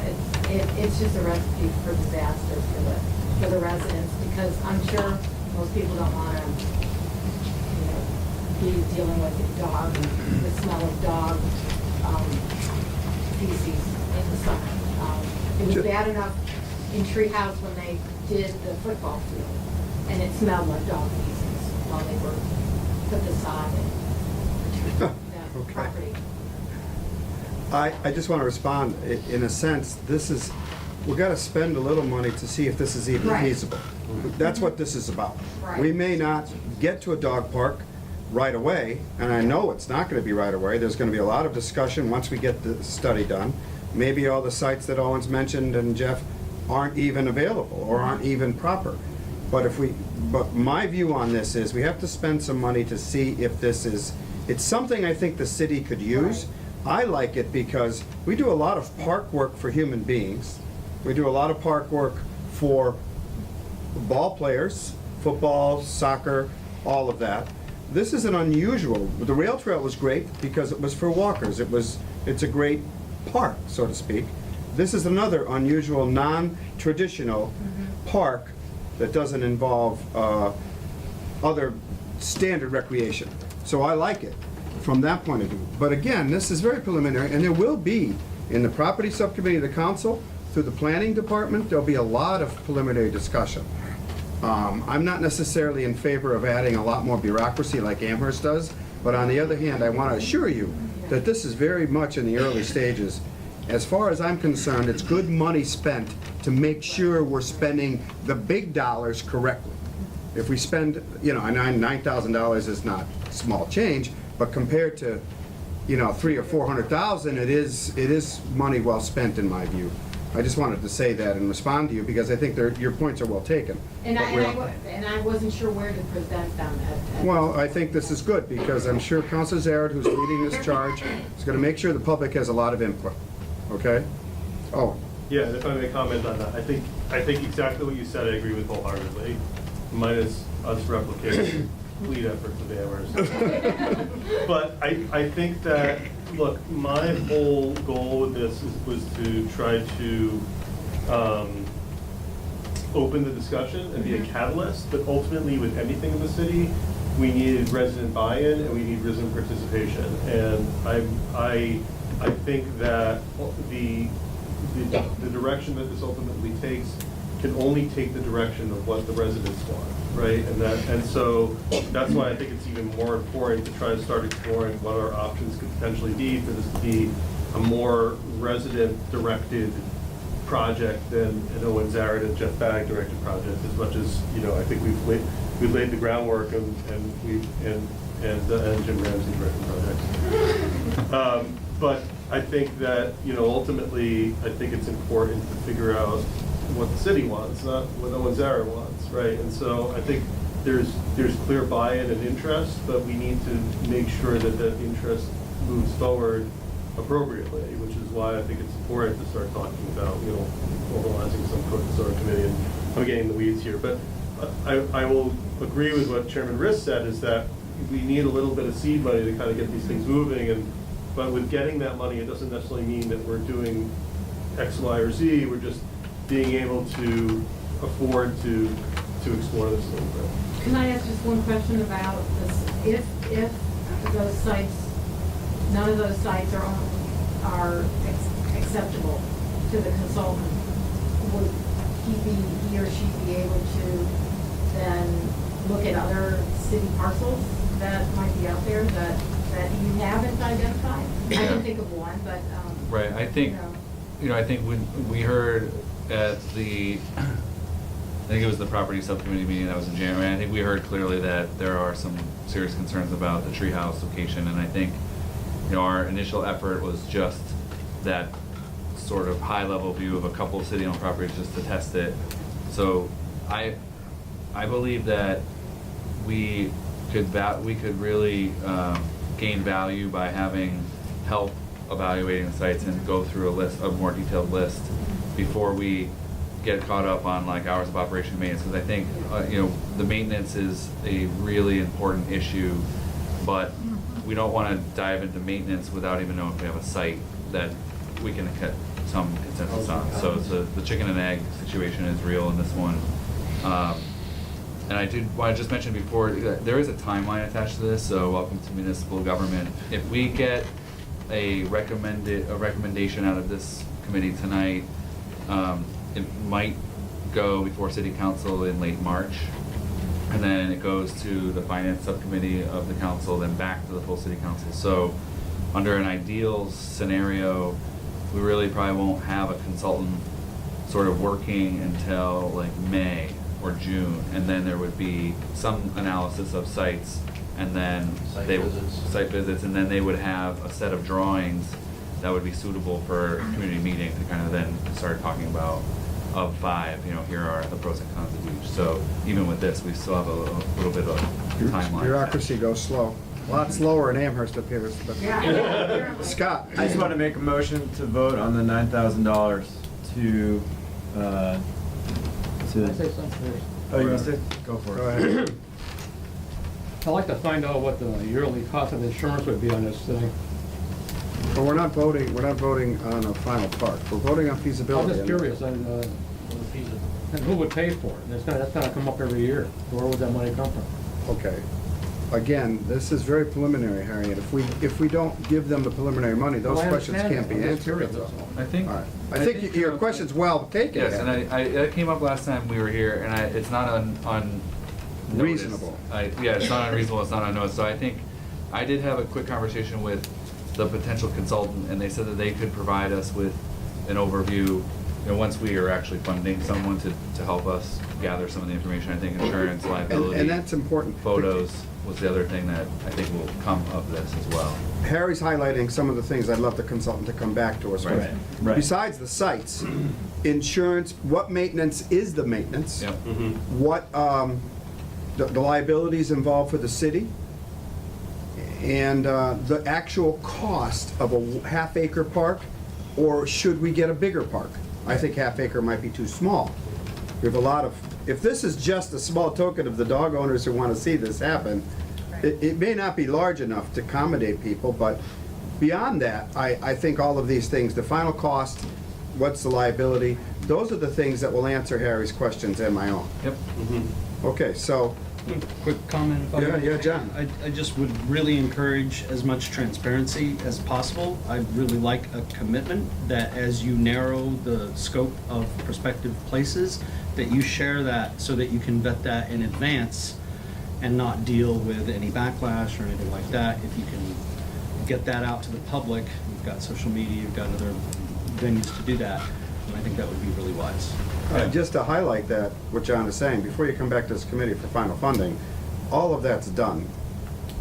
Speaker 13: it's just a recipe for disaster for the residents, because I'm sure most people don't want to, be dealing with the dog, the smell of dog feces in the summer. It was bad enough in Treehouse when they did the football field, and it smelled like dog feces while they were put the sod in that
Speaker 1: Okay.
Speaker 13: property.
Speaker 1: I just want to respond, in a sense, we got to spend a little money to see if this is even
Speaker 13: Right.
Speaker 1: feasible. That's what this is about.
Speaker 13: Right.
Speaker 1: We may not get to a dog park right away, and I know it's not going to be right away. There's going to be a lot of discussion once we get the study done. Maybe all the sites that Owen's mentioned and Jeff aren't even available or aren't even proper. But my view on this is we have to spend some money to see if it's something I think the city could use. I like it because we do a lot of park work for human beings. We do a lot of park work for ball players, football, soccer, all of that. This is an unusual, the rail trail was great because it was for walkers. It's a great park, so to speak. This is another unusual, non-traditional park that doesn't involve other standard recreation. So I like it from that point of view. But again, this is very preliminary, and there will be, in the property subcommittee of the council, through the planning department, there'll be a lot of preliminary discussion. I'm not necessarily in favor of adding a lot more bureaucracy like Amherst does, but on the other hand, I want to assure you that this is very much in the early stages. As far as I'm concerned, it's good money spent to make sure we're spending the big dollars correctly. If we spend, $9,000 is not small change, but compared to, $300,000 or $400,000, it is money well spent in my view. I just wanted to say that and respond to you because I think your points are well taken.
Speaker 13: And
Speaker 1: But
Speaker 13: I wasn't sure where to present them at.
Speaker 1: Well, I think this is good because I'm sure Councilor Zared, who's leading this charge, is going to make sure the public has a lot of input. Okay? Oh,
Speaker 4: Yeah, and if I may comment on that, I think exactly what you said, I agree with wholeheartedly, minus us replicating complete efforts of Amherst. But I think that, look, my whole goal with this was to try to open the discussion and be a catalyst, but ultimately with anything in the city, we needed resident buy-in and we need resident participation. And I think that the direction that this ultimately takes can only take the direction of what the residents want, right? And so that's why I think it's even more important to try to start exploring what our options could potentially be for this to be a more resident-directed project than an Owen Zared and Jeff Bagg directed project. As much as I think we've laid the groundwork and Jim Ramsey directed projects. But I think that ultimately I think it's important to figure out what the city wants, not what Owen Zared wants, right? And so I think there's clear buy-in and interest, but we need to make sure that that interest moves forward appropriately, which is why I think it's important to start talking about formalizing some code committee. And I'm getting in the weeds here, but I will agree with what Chairman Riss said, is that we need a little bit of seed money to kind of get these things moving. But with getting that money, it doesn't necessarily mean that we're doing X, Y, or Z. We're just being able to afford to explore this a little bit.
Speaker 13: Can I ask just one question about this? If those sites, none of those sites are acceptable to the consultant, would he or she be able to then look at other city parcels that might be out there that you haven't identified? I can think of one, but
Speaker 3: Right, I think, I think when we heard at I think it was the property subcommittee meeting that was in January, I think we heard clearly that there are some serious concerns about the treehouse location, and I think, our initial effort was just that sort of high-level view of a couple of city-owned properties just to test it. So I believe that we could really gain value by having help evaluating the sites and go through a more detailed list before we get caught up on like hours of operation and maintenance, because I think, you know, the maintenance is a really important issue, but we don't want to dive into maintenance without even knowing if we have a site that we can get some consensus on. So the chicken and egg situation is real in this one. And I did want to just mention before, there is a timeline attached to this, so welcome to municipal government. If we get a recommendation out of this committee tonight, it might go before city council in late March, and then it goes to the finance subcommittee of the council, then back to the full city council. So under an ideal scenario, we really probably won't have a consultant sort of working until like May or June, and then there would be some analysis of sites, and then
Speaker 5: Site
Speaker 3: site visits, and then they would have a set of drawings that would be suitable for a community meeting to kind of then start talking about, of 5, you know, here are the pros and cons of each. So even with this, we still have a little bit of timeline.
Speaker 1: Bureaucracy goes slow. A lot slower in Amherst appears, but. Scott?
Speaker 7: I just want to make a motion to vote on the $9,000 to,
Speaker 6: Can I say something first?
Speaker 7: Oh, you want to say? Go for it.
Speaker 1: Go ahead.
Speaker 6: I'd like to find out what the yearly cost of insurance would be on this thing.
Speaker 1: But we're not voting on a final part. We're voting on
Speaker 6: I'm
Speaker 1: feasibility.
Speaker 6: just curious, and who would pay for it? That's gonna come up every year. Where would that money come from?
Speaker 1: Okay. Again, this is very preliminary, Harriet. If we don't give them the preliminary money, those
Speaker 6: Well, I
Speaker 1: questions
Speaker 6: understand
Speaker 1: can't be
Speaker 6: that. I'm just
Speaker 1: answered.
Speaker 6: curious,
Speaker 1: that's all.
Speaker 6: that's
Speaker 3: I think.
Speaker 1: All right. I think your question's well taken.
Speaker 3: Yes, and that came up last time we were here, and it's not
Speaker 1: Reasonable.
Speaker 3: Yeah, it's not unreasonable, it's not unnoticed. So I think, I did have a quick conversation with the potential consultant, and they said that they could provide us with an overview, you know, once we are actually funding someone to help us gather some of the information. I think insurance, liability.
Speaker 1: And that's important.
Speaker 3: Photos was the other thing that I think will come of this as well.
Speaker 1: Harry's highlighting some of the things I'd love the consultant to come back to us with.
Speaker 3: Right.
Speaker 7: Right.
Speaker 1: Besides the sites, insurance, what maintenance is the maintenance?
Speaker 3: Yep.
Speaker 1: What, the liabilities involved for the city, and the actual cost of a half-acre park, or should we get a bigger park? I think half-acre might be too small. We have a lot of, if this is just a small token of the dog owners who want to see this happen, it may not be large enough to accommodate people, but beyond that, I think all of these things, the final cost, what's the liability, those are the things that will answer Harry's questions and my own.
Speaker 3: Yep.
Speaker 1: Okay, so,
Speaker 14: Quick comment. if I may.
Speaker 1: Yeah, John.
Speaker 14: I just would really encourage as much transparency as possible. I'd really like a commitment that as you narrow the scope of prospective places, that you share that so that you can vet that in advance and not deal with any backlash or anything like that. If you can get that out to the public, you've got social media, you've got other venues to do that, and I think that would be really wise.
Speaker 1: just to highlight that, what John is saying, before you come back to this committee for final funding, all of that's done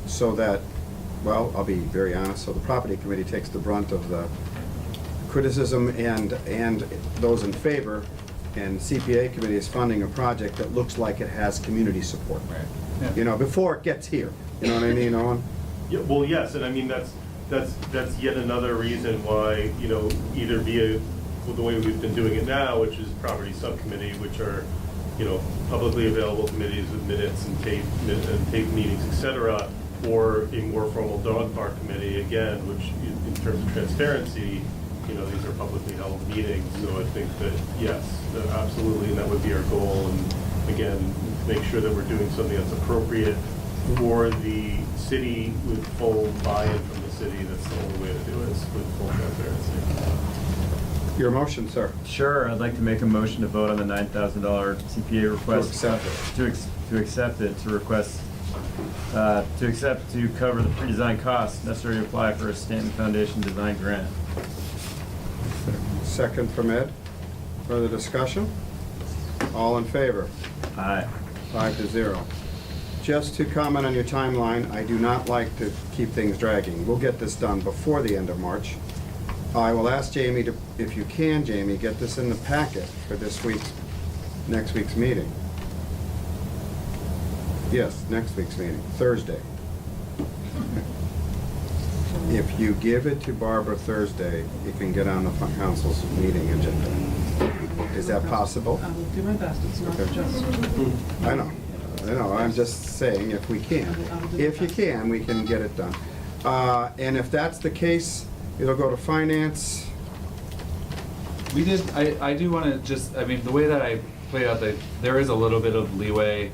Speaker 1: so that, well, I'll be very honest, so the property committee takes the brunt of the criticism and those in favor, and CPA committee is funding a project that looks like it has community support.
Speaker 3: Right. Yeah.
Speaker 1: You know, before it gets here, you know what I mean, Owen?
Speaker 4: Yeah, well, yes, and I mean, that's yet another reason why, you know, either via the way we've been doing it now, which is property subcommittee, which are, you know, publicly available committees with minutes and tape meetings, et cetera, or a more formal dog park committee, again, which in terms of transparency, you know, these are publicly held meetings, so I think that, yes, absolutely, and that would be our goal, and again, make sure that we're doing something that's appropriate for the city with full buy-in from the city. That's the only way to do it, is with full transparency.
Speaker 1: Your motion, sir.
Speaker 7: Sure, I'd like to make a motion to vote on the $9,000 CPA request.
Speaker 1: To accept it.
Speaker 7: To accept it, to request, to accept to cover the pre-design costs necessary to apply for a Stanton Foundation design grant.
Speaker 1: Second from Ed. Further discussion? All in favor?
Speaker 7: Aye.
Speaker 1: 5-0. Just to comment on your timeline, I do not like to keep things dragging. We'll get this done before the end of March. I will ask Jamie to, if you can, Jamie, get this in the packet for next week's meeting. Yes, next week's meeting, Thursday. If you give it to Barbara Thursday, it can get on the council's meeting agenda. Is that possible?
Speaker 2: I will do my best, it's not
Speaker 1: Okay.
Speaker 2: just.
Speaker 1: I know, I'm just saying if we can. If you can, we can get it done. And if that's the case, it'll go to finance.
Speaker 3: We did, I do wanna just, I mean, the way that I played out, there is a little bit of leeway.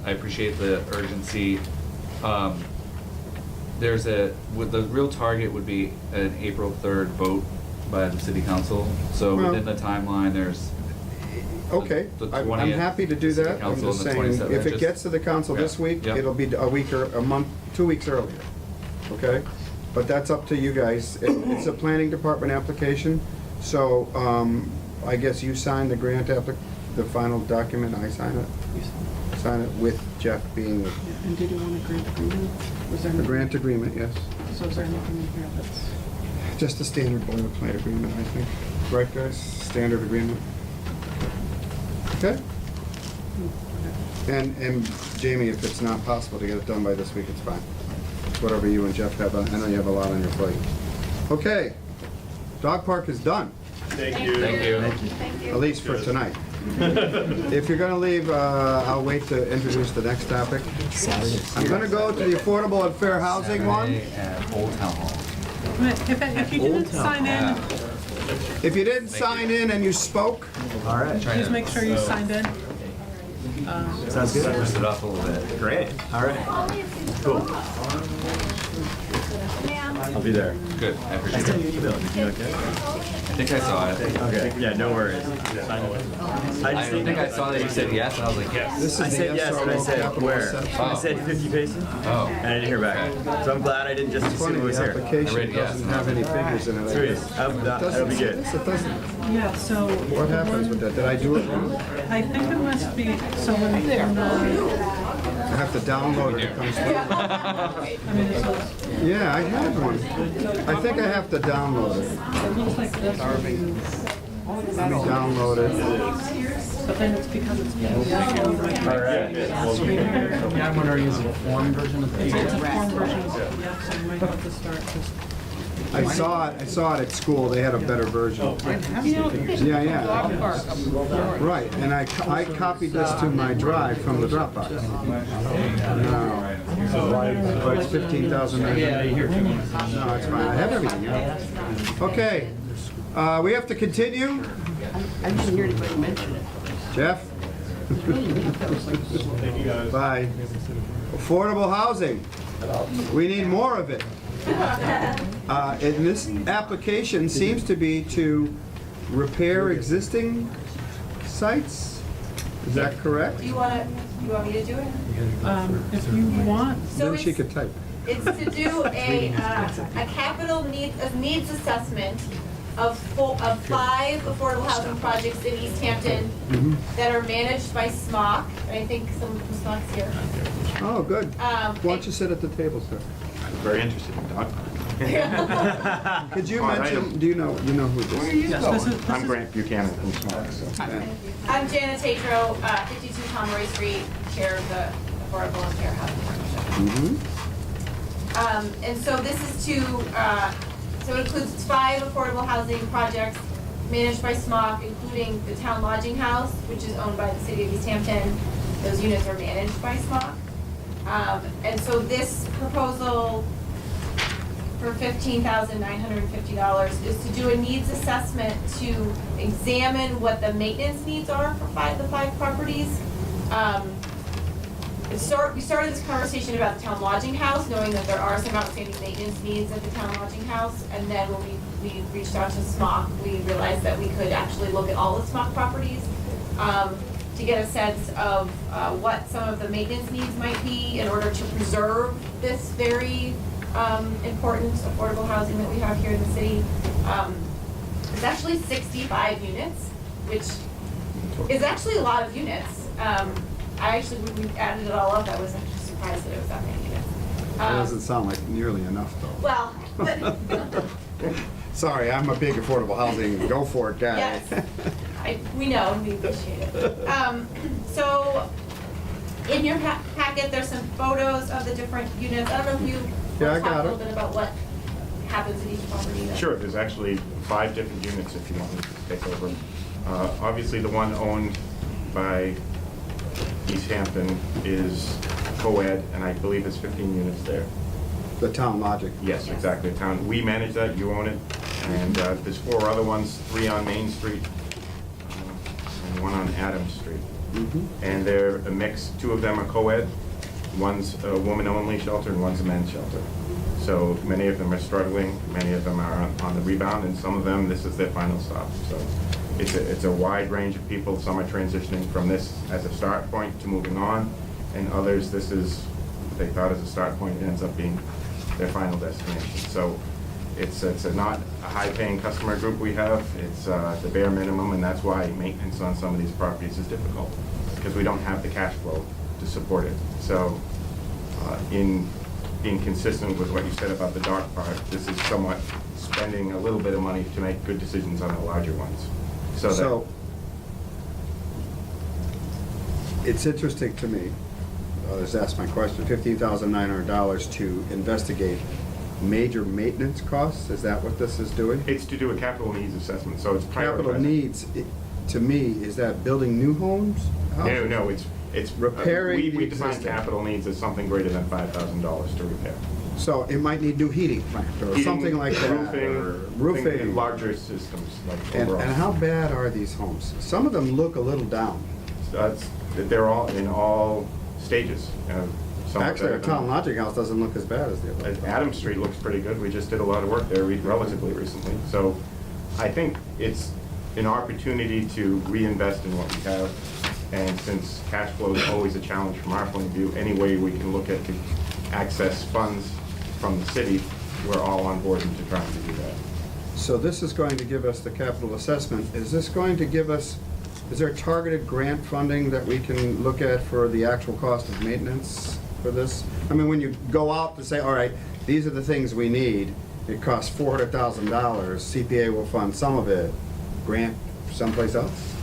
Speaker 3: I appreciate the urgency. The real target would be an April 3rd vote by the city council. So
Speaker 1: Well-
Speaker 3: within the timeline, there's.
Speaker 1: Okay,
Speaker 3: the
Speaker 1: I'm
Speaker 3: 20th
Speaker 1: happy to do
Speaker 3: city
Speaker 1: that. I'm
Speaker 3: council
Speaker 1: just
Speaker 3: and the
Speaker 1: saying,
Speaker 3: 27th,
Speaker 1: if it
Speaker 3: just-
Speaker 1: gets to the council this
Speaker 3: Yeah,
Speaker 1: week,
Speaker 3: yeah.
Speaker 1: it'll be a week or a month, 2 weeks earlier, okay? But that's up to you guys. It's a planning department application, so, I guess you sign the grant the final document, I sign it?
Speaker 2: You said-
Speaker 1: Sign it with Jeff being
Speaker 2: Yeah, and did you want a grant agreement? Was there
Speaker 1: the
Speaker 2: anything-
Speaker 1: grant agreement, yes.
Speaker 2: So is there anything in here that's?
Speaker 1: Just a standard boilerplate agreement, I think. Right, guys? Standard agreement. Okay? And Jamie, if it's not possible to get it done by this week, it's fine. It's whatever you and Jeff have. I know you have a lot on your plate. Okay. Dog park is done,
Speaker 4: Thank you.
Speaker 3: Thank you.
Speaker 8: Thank you.
Speaker 1: at least for tonight. If you're gonna leave, I'll wait to introduce the next topic. I'm gonna go to the affordable and fair housing one.
Speaker 3: At Old Town Hall.
Speaker 2: If you didn't sign in,
Speaker 1: If you didn't sign in and you spoke,
Speaker 7: All right.
Speaker 2: please make sure you signed in.
Speaker 7: Sounds good.
Speaker 3: Spruce it up a little bit.
Speaker 7: Great. All right. Cool. I'll be there.
Speaker 3: Good, I
Speaker 7: I
Speaker 3: appreciate
Speaker 7: sent
Speaker 3: it.
Speaker 7: you an email. Did you okay?
Speaker 3: I think I saw it.
Speaker 7: Okay. Yeah. No worries.
Speaker 3: I think I saw that you said yes, and I was like, yes.
Speaker 1: this is
Speaker 7: I
Speaker 1: the
Speaker 7: said yes, but I
Speaker 1: SRO
Speaker 7: said
Speaker 1: capital
Speaker 7: where?
Speaker 1: assessment.
Speaker 7: I said 50 paces,
Speaker 3: Oh.
Speaker 7: and I didn't hear back. So I'm glad I didn't just assume
Speaker 1: Funny,
Speaker 7: it was
Speaker 1: the
Speaker 7: here.
Speaker 3: I
Speaker 1: application
Speaker 3: read yes.
Speaker 1: doesn't have any figures in it. I
Speaker 7: Sweet.
Speaker 1: guess.
Speaker 7: That'll be good.
Speaker 1: Yes, it doesn't.
Speaker 2: Yeah, so.
Speaker 1: What happens with that? Did I do it wrong?
Speaker 2: I think it must be, so when the,
Speaker 1: I have to download it. It comes through.
Speaker 2: I mean, it says,
Speaker 1: Yeah, I had one. I think I have to download it.
Speaker 2: it looks like this.
Speaker 1: Let me download it.
Speaker 2: But then it's because it's. All
Speaker 7: right.
Speaker 6: Yeah, I'm wondering, is it a form version of the
Speaker 2: It's a
Speaker 6: PDF?
Speaker 2: form version, yeah, so you might have to start just.
Speaker 1: I saw it at school. They had a better version. Yeah, yeah. Right, and I copied this to my drive from the Dropbox. No. But it's 15,000. No, it's fine. I have everything. Yeah. Okay. We have to continue.
Speaker 2: I didn't hear anybody mention it.
Speaker 1: Jeff? Bye. Affordable housing. We need more of it. And this application seems to be to repair existing sites? Is that correct?
Speaker 8: Do you want me to do it?
Speaker 2: If you want,
Speaker 8: So
Speaker 1: Then she could type.
Speaker 8: it's to do a capital needs assessment of 5 affordable housing projects in Easthampton that are managed by SMOC, and I think some of SMOC's here.
Speaker 1: Oh, good. Why don't you sit at the table, sir?
Speaker 15: Very interested in dog park.
Speaker 1: Could you
Speaker 15: All right,
Speaker 1: mention, do you know who this is?
Speaker 2: yes, this is.
Speaker 15: I'm Grant Buchanan from SMART. So.
Speaker 8: I'm Jana Tatro, 52 Pomeroy Street, chair of the Affordable and Fair Housing Partnership. And so this is so it includes 5 affordable housing projects managed by SMOC, including the town lodging house, which is owned by the city of Easthampton. Those units are managed by SMOC. And so this proposal for $15,950 is to do a needs assessment to examine what the maintenance needs are for the 5 properties. We started this conversation about the town lodging house, knowing that there are some outstanding maintenance needs at the town lodging house. And then when we reached out to SMOC, we realized that we could actually look at all the SMOC properties to get a sense of what some of the maintenance needs might be in order to preserve this very important affordable housing that we have here in the city. It's actually 65 units, which is actually a lot of units. When we added it all up, I was actually surprised that it was that many units.
Speaker 1: That doesn't sound like nearly enough, though.
Speaker 8: Well,
Speaker 1: Sorry, I'm a big affordable housing, go for it guy.
Speaker 8: yes, we know, and we appreciate it. So, in your packet, there's some photos of the different units. I don't know if you
Speaker 1: Yeah, I
Speaker 8: want to talk
Speaker 1: got
Speaker 8: a little
Speaker 1: it.
Speaker 8: bit about what happens in each property.
Speaker 15: Sure, there's actually 5 different units if you want me to take over. Obviously, the one owned by Easthampton is co-ed, and I believe it's 15 units there.
Speaker 1: The Town Logic.
Speaker 15: Yes, exactly, town. We manage that, you own it, and there's 4 other ones, 3 on Main Street, and 1 on Adams Street. And they're a mix, 2 of them are co-ed, one's a woman-only shelter and one's a men's shelter. So many of them are struggling, many of them are on the rebound, and some of them, this is their final stop. So it's a wide range of people. Some are transitioning from this as a start point to moving on, and others, this is, they thought as a start point, it ends up being their final destination. So it's not a high-paying customer group we have, it's the bare minimum, and that's why maintenance on some of these properties is difficult, because we don't have the cash flow to support it. So in being consistent with what you said about the dog park, this is somewhat spending a little bit of money to make good decisions on the larger ones. So
Speaker 1: it's interesting to me, I'll just ask my question, $15,900 to investigate major maintenance costs, is that what this is doing?
Speaker 15: it's to do a capital needs assessment, so it's
Speaker 1: Capital
Speaker 15: prioritizing.
Speaker 1: needs, to me, is that building new homes?
Speaker 15: No, it's
Speaker 1: Repairing
Speaker 15: we
Speaker 1: the
Speaker 15: define
Speaker 1: existing.
Speaker 15: capital needs as something greater than $5,000 to repair.
Speaker 1: So it might need new heating plant or
Speaker 15: Heating,
Speaker 1: something like that. or
Speaker 15: roofing, larger systems like
Speaker 1: And
Speaker 15: overall.
Speaker 1: how bad are these homes? Some of them look a little down.
Speaker 15: They're all in all stages. Some are
Speaker 1: Actually, our
Speaker 15: better
Speaker 1: Town
Speaker 15: than-
Speaker 1: Logic House doesn't look as bad as the other.
Speaker 15: Adams Street looks pretty good. We just did a lot of work there relatively recently. So I think it's an opportunity to reinvest in what we have. And since cash flow is always a challenge from our point of view, any way we can look at to access funds from the city, we're all on board into trying to do that.
Speaker 1: So this is going to give us the capital assessment. Is this going to give us, is there targeted grant funding that we can look at for the actual cost of maintenance for this? I mean, when you go out to say, all right, these are the things we need, it costs $400,000, CPA will fund some of it, grant someplace else?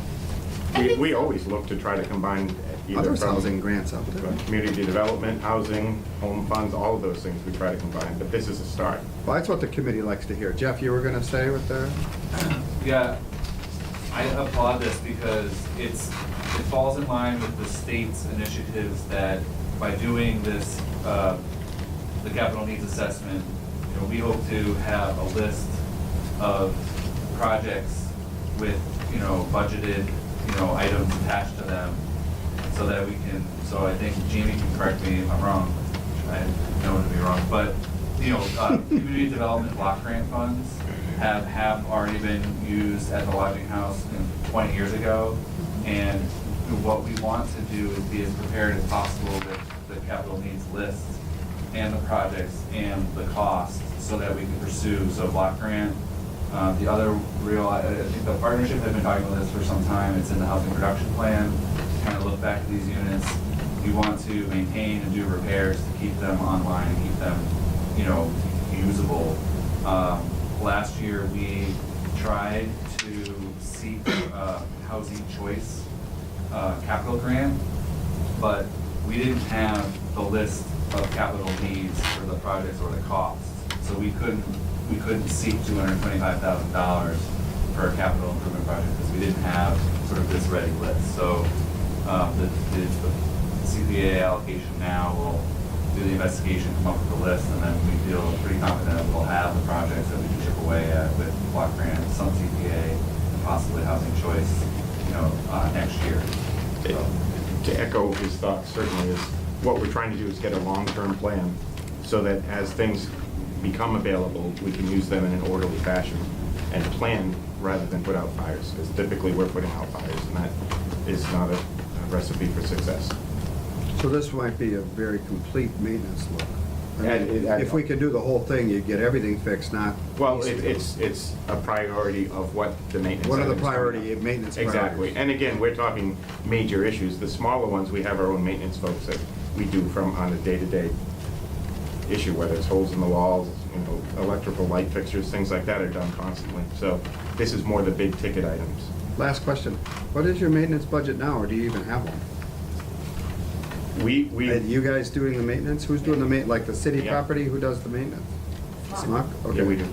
Speaker 15: We always look to try to combine either
Speaker 1: Others
Speaker 15: from
Speaker 1: housing grants out there.
Speaker 15: community development, housing, home funds, all of those things we try to combine, but this is a start.
Speaker 1: Well, that's what the committee likes to hear. Jeff, you were gonna say with the,
Speaker 3: Yeah, I applaud this because it falls in line with the state's initiatives that by doing this, the capital needs assessment, we hope to have a list of projects with, budgeted, items attached to them so that we can, so I think Jamie can correct me if I'm wrong, I know to be wrong, but, community development block grant funds have already been used at the lodging house 20 years ago. And what we want to do is be as prepared as possible with the capital needs list and the projects and the costs so that we can pursue, so block grant. The other real, I think the partnership has been talking about this for some time, it's in the housing production plan, kind of look back at these units. We want to maintain and do repairs to keep them online and keep them, usable. Last year, we tried to seek housing choice capital grant, but we didn't have the list of capital needs for the projects or the costs. So we couldn't seek $225,000 for a capital improvement project because we didn't have sort of this ready list. So the CPA allocation now will do the investigation, come up with the list, and then we feel pretty confident that we'll have the projects that we can chip away at with block grant, some CPA, and possibly housing choice, next year. So.
Speaker 15: To echo his thoughts, certainly is what we're trying to do is get a long-term plan so that as things become available, we can use them in an orderly fashion and plan rather than put out fires, because typically we're putting out fires, and that is not a recipe for success.
Speaker 1: so this might be a very complete maintenance look. I mean,
Speaker 15: And
Speaker 1: if we could do the whole thing, you'd get everything fixed, not.
Speaker 15: Well,
Speaker 1: piecemeal.
Speaker 15: it's a priority of what the maintenance.
Speaker 1: What are the
Speaker 15: items
Speaker 1: priority of maintenance priorities?
Speaker 15: Exactly, and again, we're talking major issues. The smaller ones, we have our own maintenance folks that we do from on a day-to-day issue, whether it's holes in the walls, electrical light fixtures, things like that are done constantly. So this is more the big ticket items.
Speaker 1: Last question. What is your maintenance budget now, or do you even have one?
Speaker 15: We
Speaker 1: Are you guys doing the maintenance? Who's doing the like the city
Speaker 15: Yeah.
Speaker 1: property, who does the maintenance? Smock? Okay.
Speaker 15: Yeah, we do.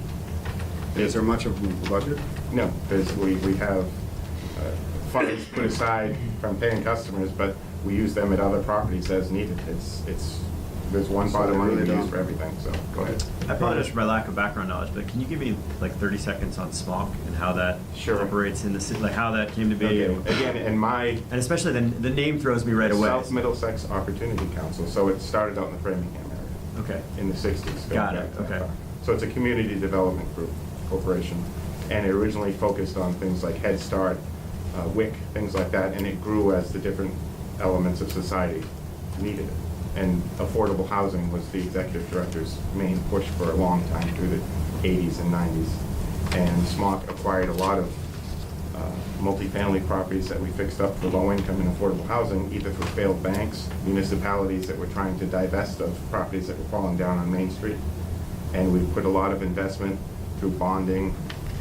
Speaker 1: Is there much of a budget?
Speaker 15: No, because we have funds put aside from paying customers, but we use them at other properties as needed. There's one
Speaker 1: So
Speaker 15: pot of
Speaker 1: they
Speaker 15: money
Speaker 1: really
Speaker 15: to use
Speaker 1: don't.
Speaker 15: for everything, so go ahead.
Speaker 7: I apologize for my lack of background knowledge, but can you give me like 30 seconds on SMOC and how that
Speaker 15: Sure.
Speaker 7: operates in the city, like how that came to be?
Speaker 15: Okay,
Speaker 7: and-
Speaker 15: again,
Speaker 7: And especially the name throws me right away.
Speaker 15: South Middlesex Opportunity Council, so it started out in the Framingham area.
Speaker 7: Okay.
Speaker 15: In the 60s.
Speaker 7: Got
Speaker 15: going
Speaker 7: it,
Speaker 15: back that
Speaker 7: okay.
Speaker 15: far. So it's a community development group, corporation, and it originally focused on things like Head Start, WIC, things like that, and it grew as the different elements of society needed it. And affordable housing was the executive director's main push for a long time through the 80s and 90s. And SMOC acquired a lot of multifamily properties that we fixed up for low income and affordable housing, either through failed banks, municipalities that were trying to divest of properties that were falling down on Main Street. And we put a lot of investment through bonding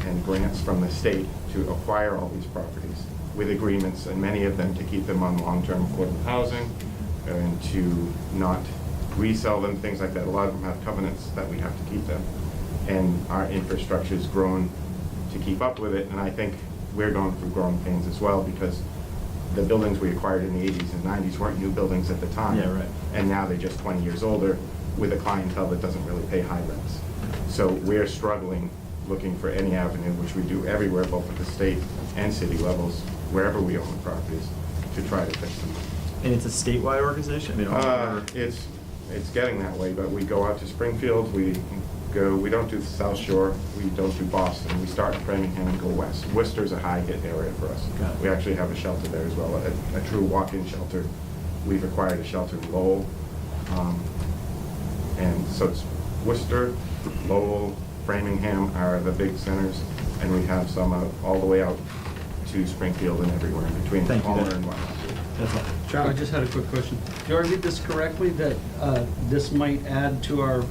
Speaker 15: and grants from the state to acquire all these properties with agreements, and many of them to keep them on long-term affordable housing and to not resell them, things like that. A lot of them have covenants that we have to keep them. And our infrastructure's grown to keep up with it, and I think we're going through growing pains as well, because the buildings we acquired in the 80s and 90s weren't new buildings at the time.
Speaker 7: Yeah, right.
Speaker 15: And now they're just 20 years older with a clientele that doesn't really pay high rents. So we're struggling, looking for any avenue, which we do everywhere, both at the state and city levels, wherever we own properties, to try to fix them.
Speaker 7: And it's a statewide organization? I mean, all over-
Speaker 15: It's getting that way, but we go out to Springfield, we don't do the South Shore, we don't do Boston, we start in Framingham and go west. Worcester's a high hit area for us.
Speaker 7: Got it.
Speaker 15: We actually have a shelter there as well, a true walk-in shelter. We've acquired a shelter in Lowell. And so it's Worcester, Lowell, Framingham are the big centers, and we have some all the way out to Springfield and everywhere in between,
Speaker 7: Thank you.
Speaker 15: Palmer and whatnot.
Speaker 7: That's all.
Speaker 1: John?
Speaker 14: I just had a quick question. Do I read this correctly, that this might add to our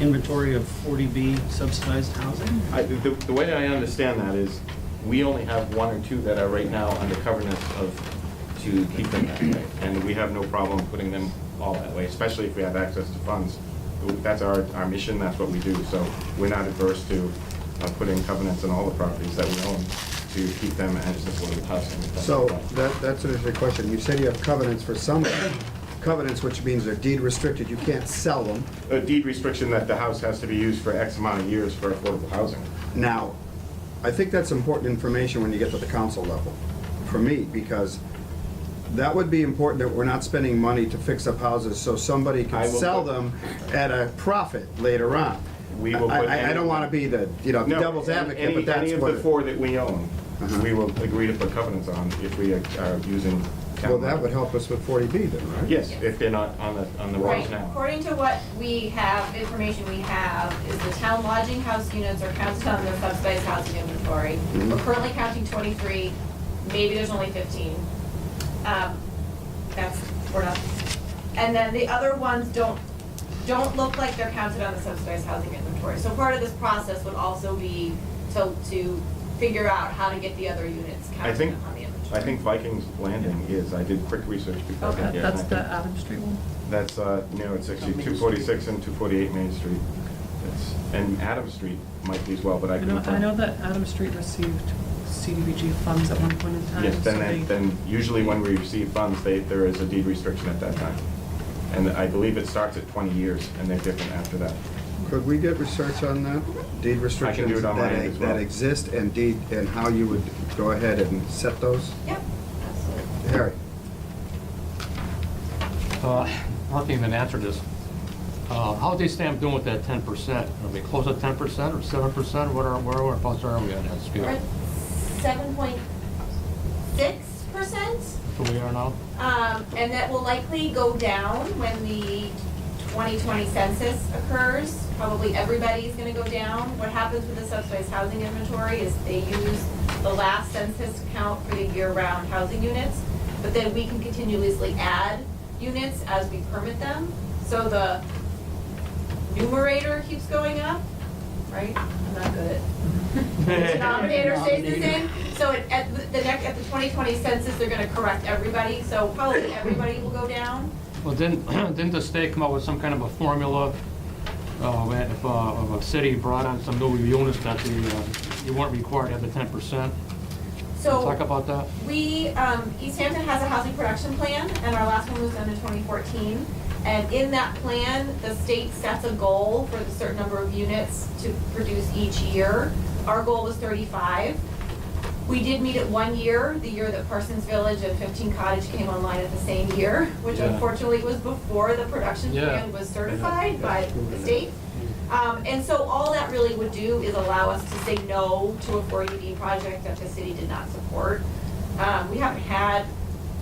Speaker 14: inventory of 40B subsidized housing?
Speaker 15: The way I understand that is, we only have one or two that are right now under covenants to keep them that way. And we have no problem putting them all that way, especially if we have access to funds. That's our mission, that's what we do. So we're not adverse to putting covenants on all the properties that we own to keep them as affordable housing.
Speaker 1: So that's an interesting question. You said you have covenants for some covenants, which means they're deed restricted. You can't sell them.
Speaker 15: A deed restriction that the house has to be used for X amount of years for affordable housing.
Speaker 1: Now, I think that's important information when you get to the council level, for me, because that would be important that we're not spending money to fix up houses so somebody
Speaker 15: I
Speaker 1: can
Speaker 15: will
Speaker 1: sell
Speaker 15: put-
Speaker 1: them at a profit later on.
Speaker 15: We will put
Speaker 1: I don't want to be the,
Speaker 15: No,
Speaker 1: devil's advocate, but that's
Speaker 15: Any of
Speaker 1: what.
Speaker 15: the four that we own,
Speaker 1: Uh-huh.
Speaker 15: we will agree to put covenants on if we are using town
Speaker 1: Well, that
Speaker 15: money.
Speaker 1: would help us with 40B then, right?
Speaker 15: Yes, if they're not on the rolls
Speaker 8: Right,
Speaker 15: now.
Speaker 8: according to what we have, information we have, is the town lodging house units are counted on the subsidized housing inventory.
Speaker 1: Mhm.
Speaker 8: We're currently counting 23, maybe there's only 15. We're not, and then the other ones don't look like they're counted on the subsidized housing inventory. So part of this process would also be to figure out how to get the other units
Speaker 15: I
Speaker 8: counted
Speaker 15: think,
Speaker 8: on the inventory.
Speaker 15: I think Vikings Landing is, I did quick research before I
Speaker 2: Okay,
Speaker 15: got here.
Speaker 2: that's
Speaker 15: and
Speaker 2: the
Speaker 15: I think
Speaker 2: Adam Street one?
Speaker 15: That's, no, it's actually
Speaker 2: On Main
Speaker 15: 246 and 248 Main Street. And Adams Street might be as well, but I
Speaker 2: I
Speaker 15: couldn't
Speaker 2: know,
Speaker 15: find.
Speaker 2: I know that Adam Street received CDBG funds at one point in time.
Speaker 15: Yes,
Speaker 2: so
Speaker 15: then usually when we receive funds, there is a deed restriction at that time. And I believe it starts at 20 years, and they're different after that.
Speaker 1: Could we get research on that? Deed restrictions
Speaker 15: do it on my end as well.
Speaker 1: that exist and deed, and how you would go ahead and set those?
Speaker 8: Yep, absolutely.
Speaker 1: Harry?
Speaker 6: I don't even answer this. How's Eastham doing with that 10%? Are we close to 10% or 7%? Where are we at that scale?
Speaker 8: We're at 7.6%.
Speaker 6: So we are now?
Speaker 8: And that will likely go down when the 2020 census occurs. Probably everybody's gonna go down. What happens with the subsidized housing inventory is they use the last census count for the year-round housing units, but then we can continuously add units as we permit them. So the numerator keeps going up, right? I'm not good at the denominator stays the same. So at the 2020 census, they're gonna correct everybody, so probably everybody will go down.
Speaker 6: Well, didn't the state come up with some kind of a formula, if a city brought on some new units that you weren't required to have the 10%?
Speaker 8: So.
Speaker 6: Talk about that.
Speaker 8: We, Easthampton has a housing production plan, and our last one was done in 2014. And in that plan, the state sets a goal for the certain number of units to produce each year. Our goal was 35. We did meet it 1 year, the year that Parsons Village and 15 Cottage came online at the same year, which
Speaker 6: Yeah.
Speaker 8: unfortunately was before the production
Speaker 6: Yeah.
Speaker 8: plan was certified by the state. And so all that really would do is allow us to say no to a 40B project that the city did not support. We haven't had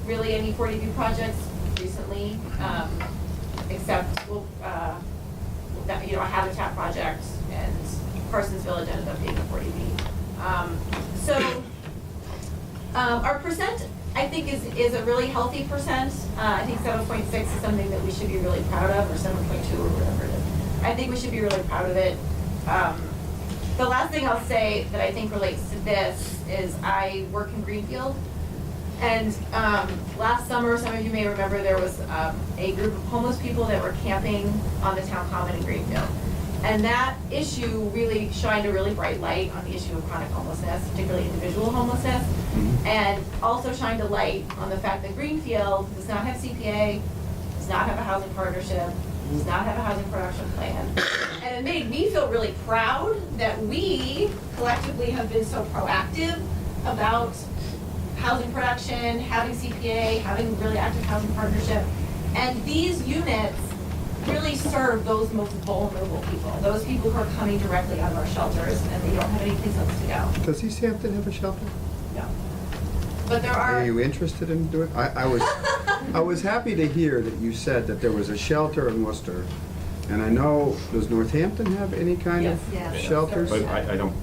Speaker 8: really any 40B projects recently, except, that, you know, a Habitat project, and Parsons Village ended up being a 40B. Our percent, I think, is a really healthy percent. I think 7.6 is something that we should be really proud of, or 7.2 or whatever it is. I think we should be really proud of it. The last thing I'll say that I think relates to this is I work in Greenfield. And last summer, some of you may remember, there was a group of homeless people that were camping on the town common in Greenfield. And that issue really shined a really bright light on the issue of chronic homelessness, particularly individual homelessness. And also shined a light on the fact that Greenfield does not have CPA, does not have a housing partnership, does not have a housing production plan. And it made me feel really proud that we collectively have been so proactive about housing production, having CPA, having really active housing partnership. And these units really serve those most vulnerable people, those people who are coming directly out of our shelters and they don't have any place else to go.
Speaker 1: Does Easthampton have a shelter?
Speaker 8: No. But there are.
Speaker 1: Are you interested in doing, I was happy to hear that you said that there was a shelter in Worcester. And I know, does Northampton have any kind of
Speaker 8: Yes. Yes.
Speaker 1: shelters?
Speaker 15: But I don't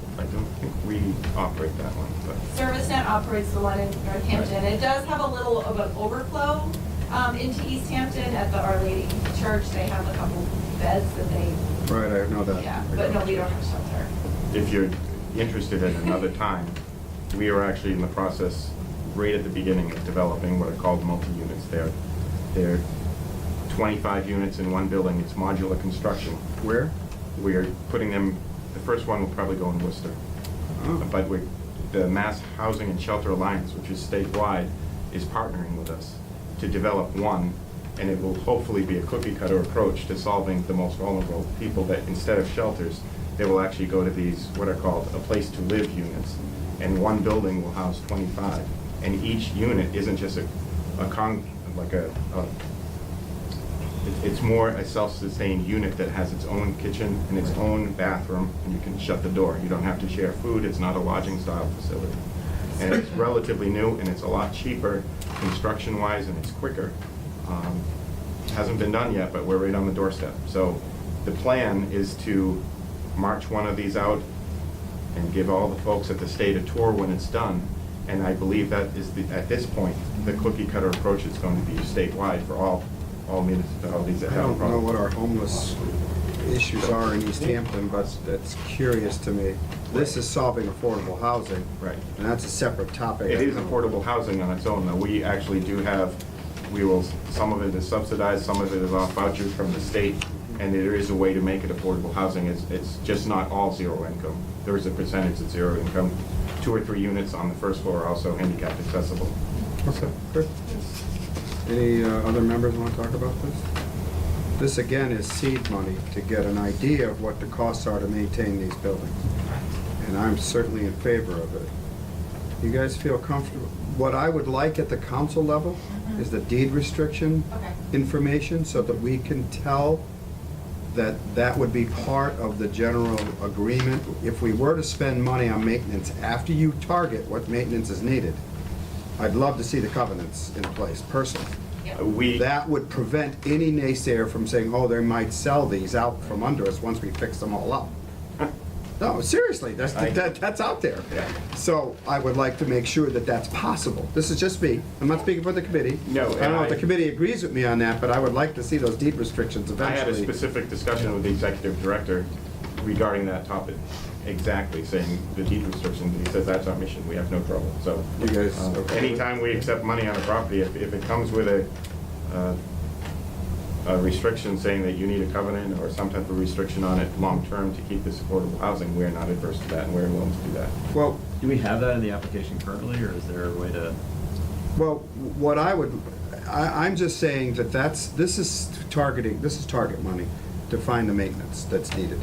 Speaker 15: think we operate that one, but.
Speaker 8: ServiceNet operates the one in Northampton. It does have a little of an overflow into Easthampton at the Our Lady Church. They have a couple beds that they,
Speaker 1: Right, I know that.
Speaker 8: yeah, but no, we don't have a shelter.
Speaker 15: If you're interested at another time, we are actually in the process, right at the beginning of developing what are called multi-units. They're 25 units in one building. It's modular construction.
Speaker 1: Where?
Speaker 15: We are putting them, the first one will probably go in Worcester.
Speaker 1: Oh.
Speaker 15: But the Mass Housing and Shelter Alliance, which is statewide, is partnering with us to develop one, and it will hopefully be a cookie cutter approach to solving the most vulnerable people, that instead of shelters, they will actually go to these, what are called a place to live units. And one building will house 25. And each unit isn't just it's more a self-sustained unit that has its own kitchen and its own bathroom, and you can shut the door. You don't have to share food. It's not a lodging style facility. And it's relatively new, and it's a lot cheaper construction-wise, and it's quicker. Hasn't been done yet, but we're right on the doorstep. So the plan is to march one of these out and give all the folks at the state a tour when it's done. And I believe that is, at this point, the cookie cutter approach is going to be statewide for all municipalities that
Speaker 1: I
Speaker 15: have a
Speaker 1: don't know
Speaker 15: problem.
Speaker 1: what our homeless issues are in Easthampton, but that's curious to me. This is solving affordable housing.
Speaker 15: Right.
Speaker 1: And that's a separate topic.
Speaker 15: It is affordable housing on its own, though. We actually do have, some of it is subsidized, some of it is off voucher from the state, and there is a way to make it affordable housing. It's just not all zero income. There is a percentage that's zero income. 2 or 3 units on the first floor are also handicapped accessible.
Speaker 1: Okay, good. Any other members want to talk about this? This again is seed money to get an idea of what the costs are to maintain these buildings. And I'm certainly in favor of it. You guys feel comfortable? What I would like at the council level is the deed restriction
Speaker 8: Okay.
Speaker 1: information, so that we can tell that that would be part of the general agreement. If we were to spend money on maintenance after you target what maintenance is needed, I'd love to see the covenants in place personally. That would prevent any naysayer from saying, oh, they might sell these out from under us once we fix them all up. No, seriously, that's out there.
Speaker 15: Yeah.
Speaker 1: So I would like to make sure that that's possible. This is just me. I'm not speaking for the committee.
Speaker 15: No,
Speaker 1: I don't know if the committee agrees with me on that, but I would like to see those deed restrictions
Speaker 15: I had a
Speaker 1: eventually.
Speaker 15: specific discussion with the executive director regarding that topic, exactly, saying the deed restriction. He says that's our mission, we have no trouble. So
Speaker 1: You guys, okay.
Speaker 15: anytime we accept money on a property, if it comes with a restriction saying that you need a covenant or some type of restriction on it long-term to keep this affordable housing, we're not adverse to that, and we're willing to do that.
Speaker 1: Well,
Speaker 7: Do we have that in the application currently, or is there a way to?
Speaker 1: Well, what I'm just saying that this is target money to find the maintenance that's needed.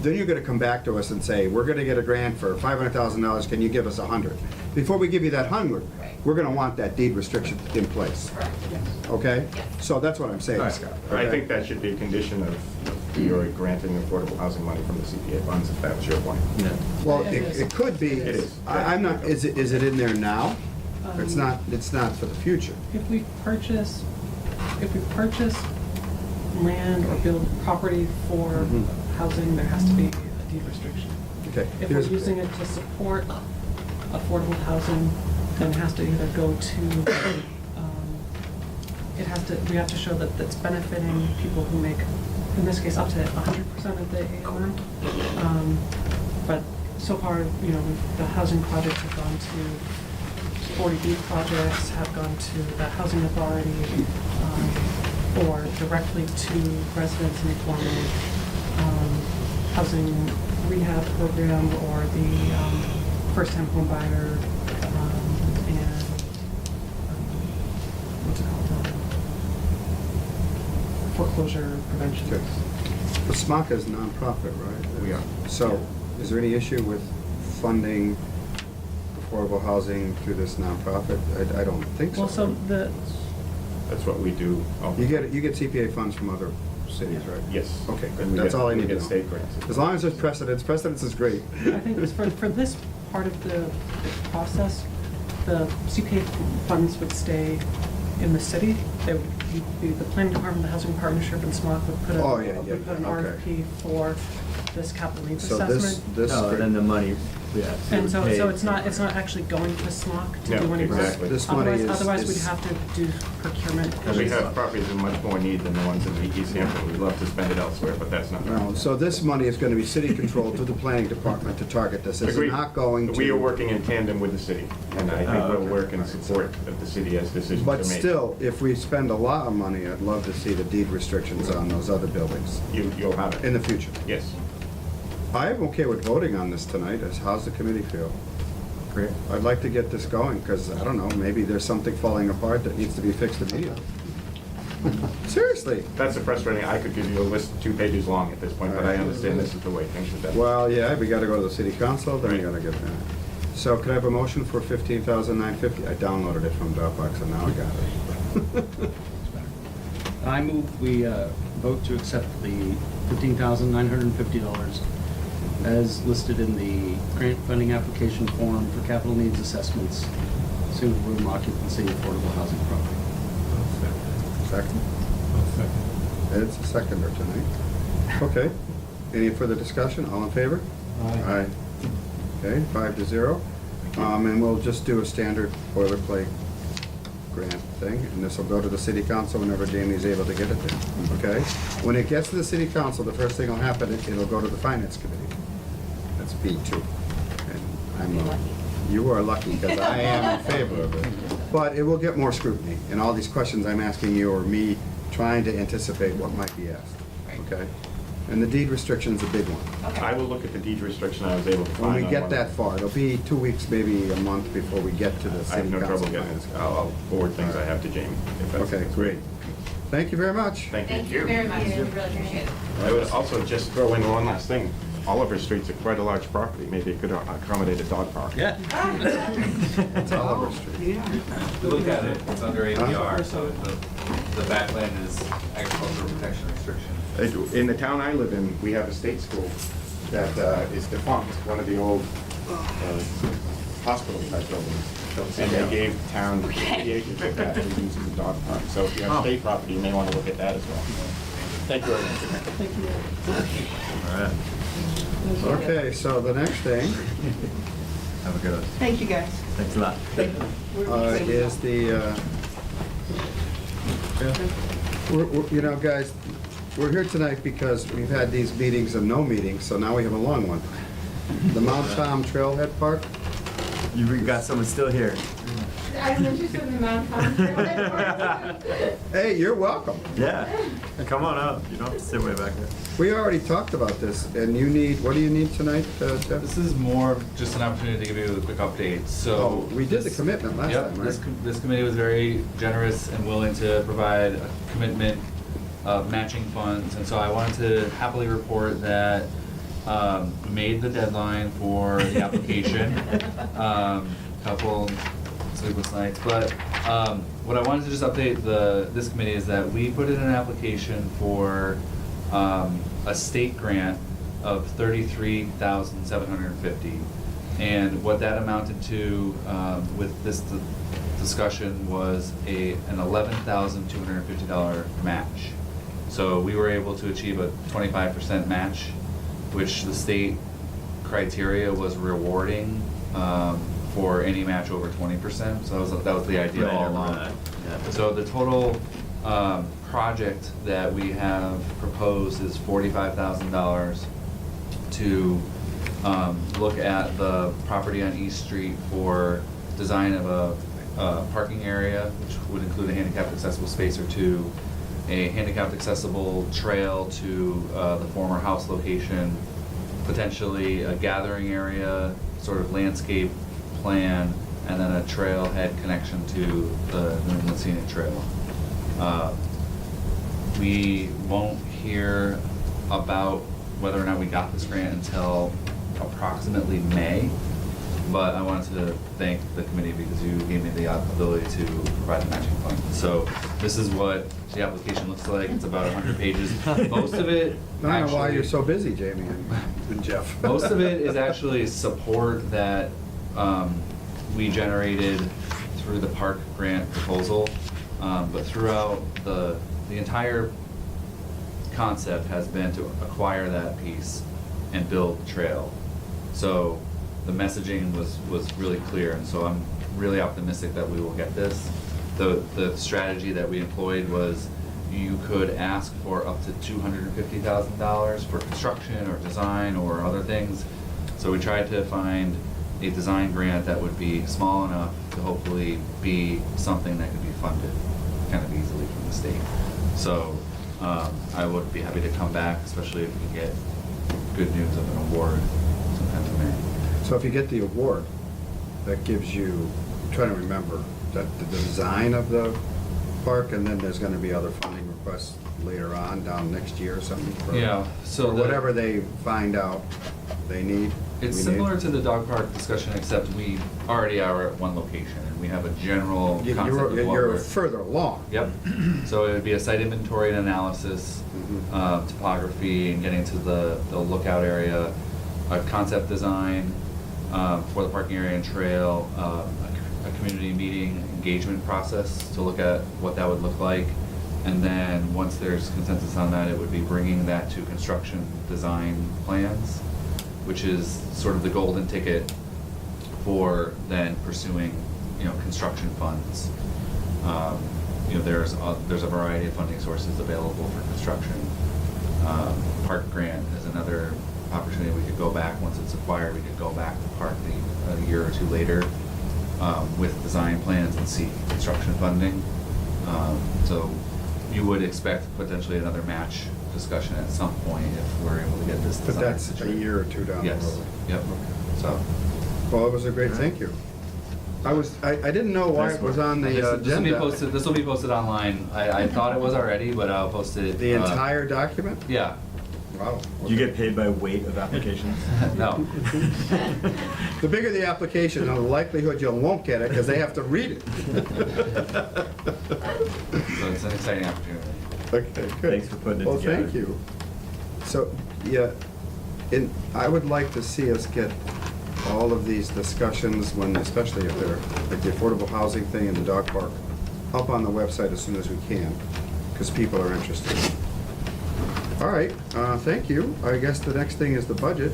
Speaker 1: Then you're gonna come back to us and say, we're gonna get a grant for $500,000, can you give us 100? Before we give you that 100, we're gonna want that deed restriction in place.
Speaker 13: Correct.
Speaker 1: Okay? So that's what I'm saying,
Speaker 7: All right.
Speaker 1: Scott.
Speaker 15: I
Speaker 1: okay?
Speaker 15: think that should be a condition of your granting affordable housing money from the CPA funds, if that was your point.
Speaker 7: Yeah.
Speaker 1: Well,
Speaker 2: It is.
Speaker 1: it could be.
Speaker 15: It is.
Speaker 1: I'm not, is it in there now? It's not for the future.
Speaker 2: If we purchase land or build property for
Speaker 1: Mhm.
Speaker 2: housing, there has to be a deed restriction.
Speaker 1: Okay.
Speaker 2: If we're
Speaker 1: here's-
Speaker 2: using it to support affordable housing, then it has to either go to, we have to show that it's benefiting people who make, in this case, up to 100% of the AMI. But so far, the housing projects have gone to 40B projects, have gone to the housing authority, or directly to residents in the form of housing rehab program or the first-time home buyer, and what's it called? Foreclosure prevention.
Speaker 1: Okay. The SMACA is nonprofit, right?
Speaker 15: We are.
Speaker 1: So, is there any issue with funding affordable housing through this nonprofit? I don't think so.
Speaker 2: Well, so
Speaker 15: That's what we do.
Speaker 1: You get CPA funds from other cities, right?
Speaker 15: Yes.
Speaker 1: Okay, good.
Speaker 15: And we
Speaker 1: That's
Speaker 15: get-
Speaker 1: all I
Speaker 15: we
Speaker 1: need to
Speaker 15: get
Speaker 1: know.
Speaker 15: state grants.
Speaker 1: As long as there's precedence is great.
Speaker 2: I think for this part of the process, the CPA funds would stay in the city. They would be, the planning department, the housing partnership, and SMOC would put
Speaker 1: Oh, yeah,
Speaker 2: would put an
Speaker 1: okay.
Speaker 2: RFP for this capital needs
Speaker 1: So
Speaker 2: assessment.
Speaker 1: this.
Speaker 7: No, and then the money, yeah.
Speaker 2: And
Speaker 7: would
Speaker 2: so
Speaker 7: pay
Speaker 2: it's not actually going to SMOC to
Speaker 15: No,
Speaker 2: do any work.
Speaker 15: exactly.
Speaker 1: This money
Speaker 2: Otherwise,
Speaker 1: is-
Speaker 2: we'd have to do procurement.
Speaker 15: And we have properties in much more need than the ones in the Easthampton. We'd love to spend it elsewhere, but that's not.
Speaker 1: No, so this money is gonna be city controlled through the planning department to target this. It's
Speaker 15: Agreed.
Speaker 1: not going to.
Speaker 15: We are working in tandem with the city, and I think
Speaker 7: Oh,
Speaker 15: we'll
Speaker 7: okay.
Speaker 15: work in support of the city as decisions are made.
Speaker 1: But still, if we spend a lot of money, I'd love to see the deed restrictions on those other buildings
Speaker 15: You'll have it.
Speaker 1: in the future.
Speaker 15: Yes.
Speaker 1: I'm okay with voting on this tonight. How's the committee feel?
Speaker 7: Great.
Speaker 1: I'd like to get this going, because, I don't know, maybe there's something falling apart that needs to be fixed immediately. Seriously.
Speaker 15: That's the frustrating, I could give you a list 2 pages long at this point, but I understand this is the way things are done.
Speaker 1: Well, yeah, we gotta go to the city council, then we gotta get that. So could I have a motion for $15,950? I downloaded it from Dropbox, and now I got it.
Speaker 14: I move we vote to accept the $15,950 as listed in the grant funding application form for capital needs assessments, single room occupancy, affordable housing property.
Speaker 1: Second? Ed's a seconder tonight. Okay. Any further discussion? All in favor? Aye. Okay, 5-0. And we'll just do a standard boilerplate grant thing, and this will go to the city council whenever Jamie's able to get it there, okay? When it gets to the city council, the first thing will happen, it'll go to the finance committee. That's B2. And you are lucky, because I am in favor of it. But it will get more scrutiny, and all these questions I'm asking you are me trying to anticipate what might be asked, okay? And the deed restriction's a big one.
Speaker 15: I will look at the deed restriction I was able to find.
Speaker 1: When we
Speaker 15: on
Speaker 1: get
Speaker 15: one.
Speaker 1: that far, it'll be 2 weeks, maybe a month before we get to the
Speaker 15: I
Speaker 1: city
Speaker 15: have no
Speaker 1: council.
Speaker 15: trouble getting this. I'll forward things I have to Jamie. if that's-
Speaker 1: Okay, great. Thank you very much.
Speaker 15: Thank you.
Speaker 13: Thank you very much, we really appreciate it.
Speaker 15: I would also just throw in one last thing. Oliver Street's a quite a large property. Maybe it could accommodate a dog park.
Speaker 14: Yeah.
Speaker 1: It's Oliver Street.
Speaker 3: If you look at it, it's under APR, so the backland is agricultural protection restriction.
Speaker 15: In the town I live in, we have a state school that is defunct, one of the old hospital type buildings. And they gave the town 50 acres of that to use as a dog park. So if you have state property, you may want to look at that as well. Thank you very much.
Speaker 7: All right.
Speaker 1: Okay, so the next thing
Speaker 7: Have a good one.
Speaker 13: Thank you, guys.
Speaker 7: Thanks a lot.
Speaker 1: is the, you know, guys, we're here tonight because we've had these meetings and no meetings, so now we have a long one. The Mount Tom Trailhead Park.
Speaker 7: You got someone still here.
Speaker 13: I'm interested in the Mount Con.
Speaker 1: Hey, you're welcome.
Speaker 7: Yeah, come on up. You don't have to sit way back there.
Speaker 1: We already talked about this, and you need, what do you need tonight, Jeff?
Speaker 3: This is more of just an opportunity to give you a quick update, so.
Speaker 1: Oh, we did the
Speaker 3: this-
Speaker 1: commitment last
Speaker 3: Yep,
Speaker 1: time, right?
Speaker 3: this committee was very generous and willing to provide a commitment of matching funds, and so I wanted to happily report that, we made the deadline for the application. Couple sleepless nights, but, what I wanted to just update this committee is that we put in an application for, a state grant of $33,750. And what that amounted to, with this discussion was an $11,250 match. So we were able to achieve a 25% match, which the state criteria was rewarding, for any match over 20%. So that was the idea
Speaker 7: Right,
Speaker 3: all
Speaker 7: I remember
Speaker 3: along.
Speaker 7: that. Yeah.
Speaker 3: So the total project that we have proposed is $45,000 to look at the property on East Street for design of a parking area, which would include a handicapped accessible space or two, a handicapped accessible trail to the former house location, potentially a gathering area, sort of landscape plan, and then a trailhead connection to the New England Scenic Trail. We won't hear about whether or not we got this grant until approximately May, but I wanted to thank the committee because you gave me the ability to provide the matching fund. So this is what the application looks like. It's about 100 pages. Most of it
Speaker 1: I don't know why
Speaker 3: actually-
Speaker 1: you're so busy, Jamie and Jeff.
Speaker 3: Most of it is actually support that we generated through the park grant proposal, but throughout the entire concept has been to acquire that piece and build the trail. So the messaging was really clear, and so I'm really optimistic that we will get this. The strategy that we employed was you could ask for up to $250,000 for construction or design or other things. So we tried to find a design grant that would be small enough to hopefully be something that could be funded kind of easily from the state. So I would be happy to come back, especially if we get good news of an award sometime in May.
Speaker 1: So if you get the award, that gives you, I'm trying to remember, that the design of the park, and then there's gonna be other funding requests later on, down next year or something? for-
Speaker 3: Yeah, so
Speaker 1: or
Speaker 3: the-
Speaker 1: whatever they find out they need.
Speaker 3: It's
Speaker 1: we
Speaker 3: similar
Speaker 1: need.
Speaker 3: to the dog park discussion, except we already are at one location, and we have a general
Speaker 1: You-
Speaker 3: concept of what
Speaker 1: You're
Speaker 3: we're.
Speaker 1: further along.
Speaker 3: Yep, so it would be a site inventory and analysis,
Speaker 1: Mhm.
Speaker 3: topography, and getting to the lookout area, a concept design, for the parking area and trail, a community meeting engagement process to look at what that would look like. And then, once there's consensus on that, it would be bringing that to construction design plans, which is sort of the golden ticket for then pursuing, construction funds. There's a variety of funding sources available for construction. Park grant is another opportunity. We could go back, once it's acquired, we could go back to park a year or two later with design plans and seek construction funding. So you would expect potentially another match discussion at some point if we're able to get this
Speaker 1: But
Speaker 3: design
Speaker 1: that's a
Speaker 3: situated.
Speaker 1: year or two down the road.
Speaker 3: Yes, yep, so.
Speaker 1: Well, it was a great, thank you. I didn't know why it was on the
Speaker 3: This will be
Speaker 1: agenda.
Speaker 3: posted, this will be posted online. I thought it was already, but I'll post it.
Speaker 1: The entire document?
Speaker 3: Yeah.
Speaker 1: Wow.
Speaker 7: You get paid by weight of applications?
Speaker 3: No.
Speaker 1: The bigger the application, the likelihood you won't get it, because they have to read it.
Speaker 3: So it's an exciting opportunity.
Speaker 1: Okay, good.
Speaker 7: Thanks for putting it
Speaker 1: Well,
Speaker 7: together.
Speaker 1: thank you. So, yeah, I would like to see us get all of these discussions, especially if they're, like the affordable housing thing and the dog park, up on the website as soon as we can, because people are interested. All right, thank you. I guess the next thing is the budget.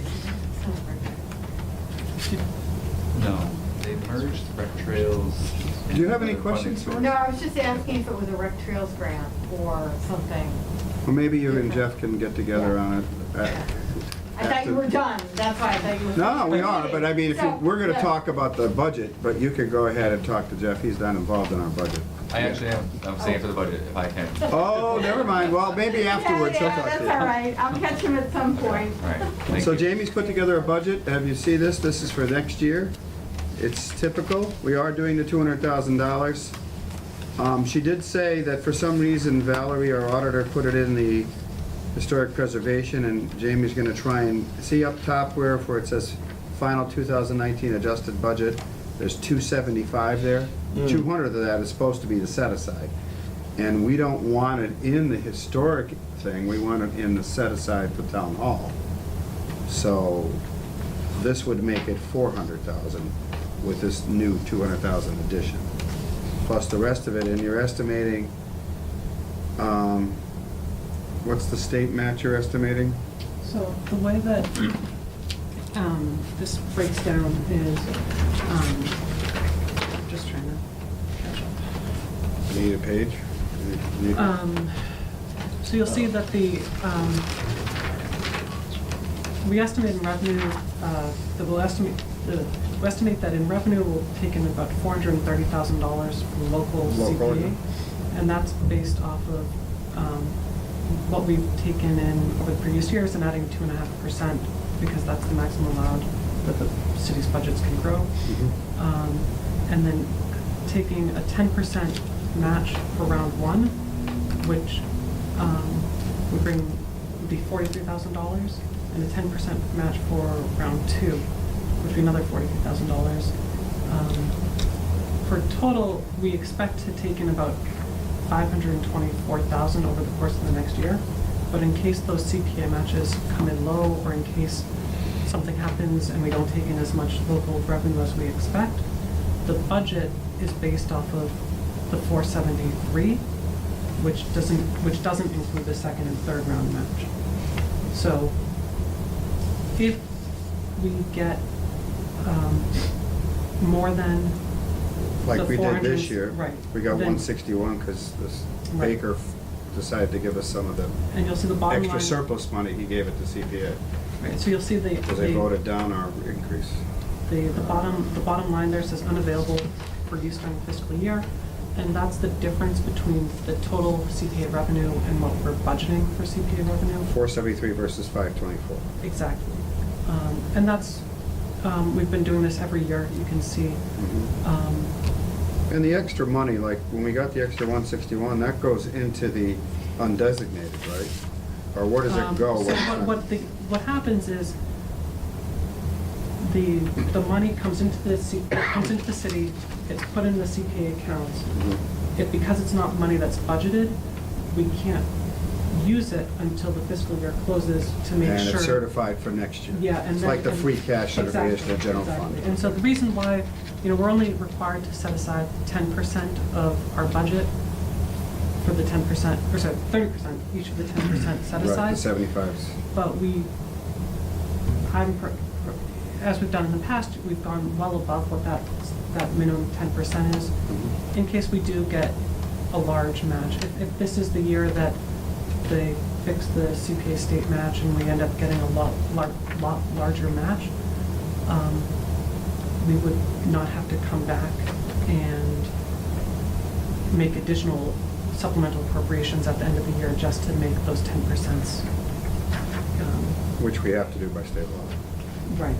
Speaker 3: No, they merged rec trails.
Speaker 1: Do you have any
Speaker 3: and other funding
Speaker 1: questions for us?
Speaker 13: No, I was just asking if it was a rec trails grant or something.
Speaker 1: Well, maybe you and Jeff can get together on it.
Speaker 13: I thought you were done, that's why I thought you were.
Speaker 1: No, we are, but I mean, if you,
Speaker 13: So,
Speaker 1: we're gonna
Speaker 13: yeah.
Speaker 1: talk about the budget, but you could go ahead and talk to Jeff, he's not involved in our budget.
Speaker 3: I actually am, I'm staying for the budget if I can.
Speaker 1: Oh, never mind, well, maybe afterwards he'll
Speaker 13: Yeah,
Speaker 1: talk to you.
Speaker 13: that's all right, I'll catch him at some point.
Speaker 3: All right, thank
Speaker 1: So
Speaker 3: you.
Speaker 1: Jamie's put together a budget, have you seen this? This is for next year. It's typical, we are doing the $200,000. She did say that for some reason Valerie, our auditor, put it in the historic preservation, and Jamie's gonna try and, see up top where it says final 2019 adjusted budget, there's 275 there. 200 of that is supposed to be the set aside. And we don't want it in the historic thing, we want it in the set aside for town hall. So this would make it 400,000 with this new 200,000 addition. Plus the rest of it, and you're estimating, what's the state match you're estimating?
Speaker 2: So the way that this breaks down is, I'm just trying to catch up.
Speaker 1: Need a page? Need-
Speaker 2: So you'll see that we estimate in revenue, we estimate that in revenue we'll take in about $430,000 from local
Speaker 1: Local,
Speaker 2: CPA.
Speaker 1: yeah.
Speaker 2: And that's based off of what we've taken in over the previous years and adding 2.5% because that's the maximum allowed that the city's budgets can grow. And then taking a 10% match for round one, which would be $43,000, and a 10% match for round two, which would be another $43,000. For total, we expect to take in about $524,000 over the course of the next year. But in case those CPA matches come in low, or in case something happens and we don't take in as much local revenue as we expect, the budget is based off of the 473, which doesn't include the second and third round match. So if we get more than
Speaker 1: Like
Speaker 2: the
Speaker 1: we did this
Speaker 2: 400
Speaker 1: year.
Speaker 2: right,
Speaker 1: We got
Speaker 2: then-
Speaker 1: 161 because this
Speaker 2: Right.
Speaker 1: Baker decided to give us some of the
Speaker 2: And you'll see the bottom
Speaker 1: extra
Speaker 2: line.
Speaker 1: surplus money he gave it to CPA.
Speaker 2: Right, so you'll see
Speaker 1: Because they voted down our increase.
Speaker 2: the bottom line there says unavailable for use during the fiscal year. And that's the difference between the total CPA revenue and what we're budgeting for CPA revenue.
Speaker 1: 473 versus 524.
Speaker 2: Exactly. And that's, we've been doing this every year, you can see.
Speaker 1: And the extra money, like when we got the extra 161, that goes into the undesignated, right? Or where does it go?
Speaker 2: So what happens is the money comes into the city, it's put in the CPA accounts. Because it's not money that's budgeted, we can't use it until the fiscal year closes to make sure.
Speaker 1: And it's certified for next year.
Speaker 2: Yeah, and
Speaker 1: It's
Speaker 2: then-
Speaker 1: like the
Speaker 2: and-
Speaker 1: free cash certification of
Speaker 2: Exactly,
Speaker 1: general
Speaker 2: exactly.
Speaker 1: fund.
Speaker 2: And so the reason why, we're only required to set aside 10% of our budget for the 10%, or sorry, 30%, each of the 10% set aside.
Speaker 1: Right, the 75s.
Speaker 2: But as we've done in the past, we've gone well above what that minimum 10% is, in case we do get a large match. If this is the year that they fix the CPA state match and we end up getting a lot larger match, we would not have to come back and make additional supplemental appropriations at the end of the year just to make those 10%.
Speaker 1: Which we have to do by state law.
Speaker 2: Right.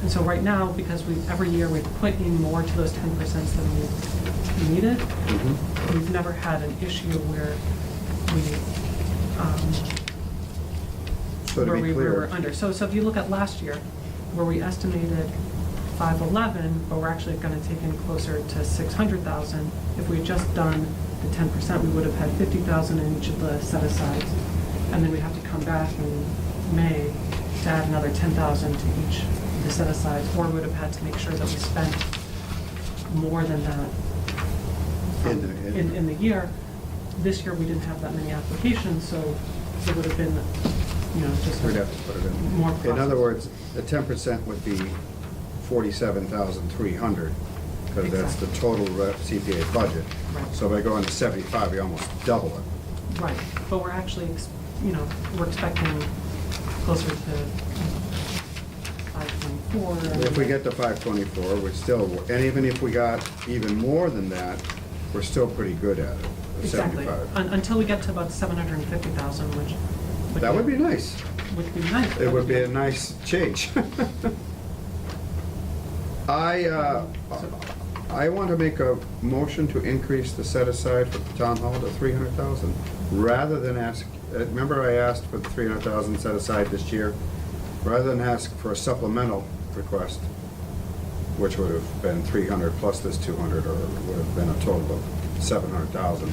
Speaker 2: And so right now, because every year we've put in more to those 10% than we needed, we've never had an issue where
Speaker 1: So to be
Speaker 2: we were
Speaker 1: clear,
Speaker 2: under. So if you look at last year, where we estimated 511, but we're actually gonna take in closer to 600,000, if we'd just done the 10%, we would have had 50,000 in each of the set-asides. And then we'd have to come back in May to add another 10,000 to each of the set-asides, or we would have had to make sure that we spent more than that in the year. This year, we didn't have that many applications, so it would have been, just
Speaker 1: we'd have to put it in.
Speaker 2: more
Speaker 1: In
Speaker 2: process.
Speaker 1: other words, the 10% would be 47,300, because that's the total CPA budget.
Speaker 2: Right.
Speaker 1: So by going to 75, we almost double it.
Speaker 2: Right, but we're actually, we're expecting closer to 524.
Speaker 1: If we get to 524, we're still, and even if we got even more than that, we're still pretty good at it,
Speaker 2: Exactly.
Speaker 1: 75.
Speaker 2: Until we get to about 750,000, which.
Speaker 1: That would be nice.
Speaker 2: Would be nice.
Speaker 1: It would be a nice change. I want to make a motion to increase the set aside for the town hall to 300,000, rather than ask, remember I asked for the 300,000 set aside this year? Rather than ask for a supplemental request, which would have been 300 plus this 200, or would have been a total of 700,000.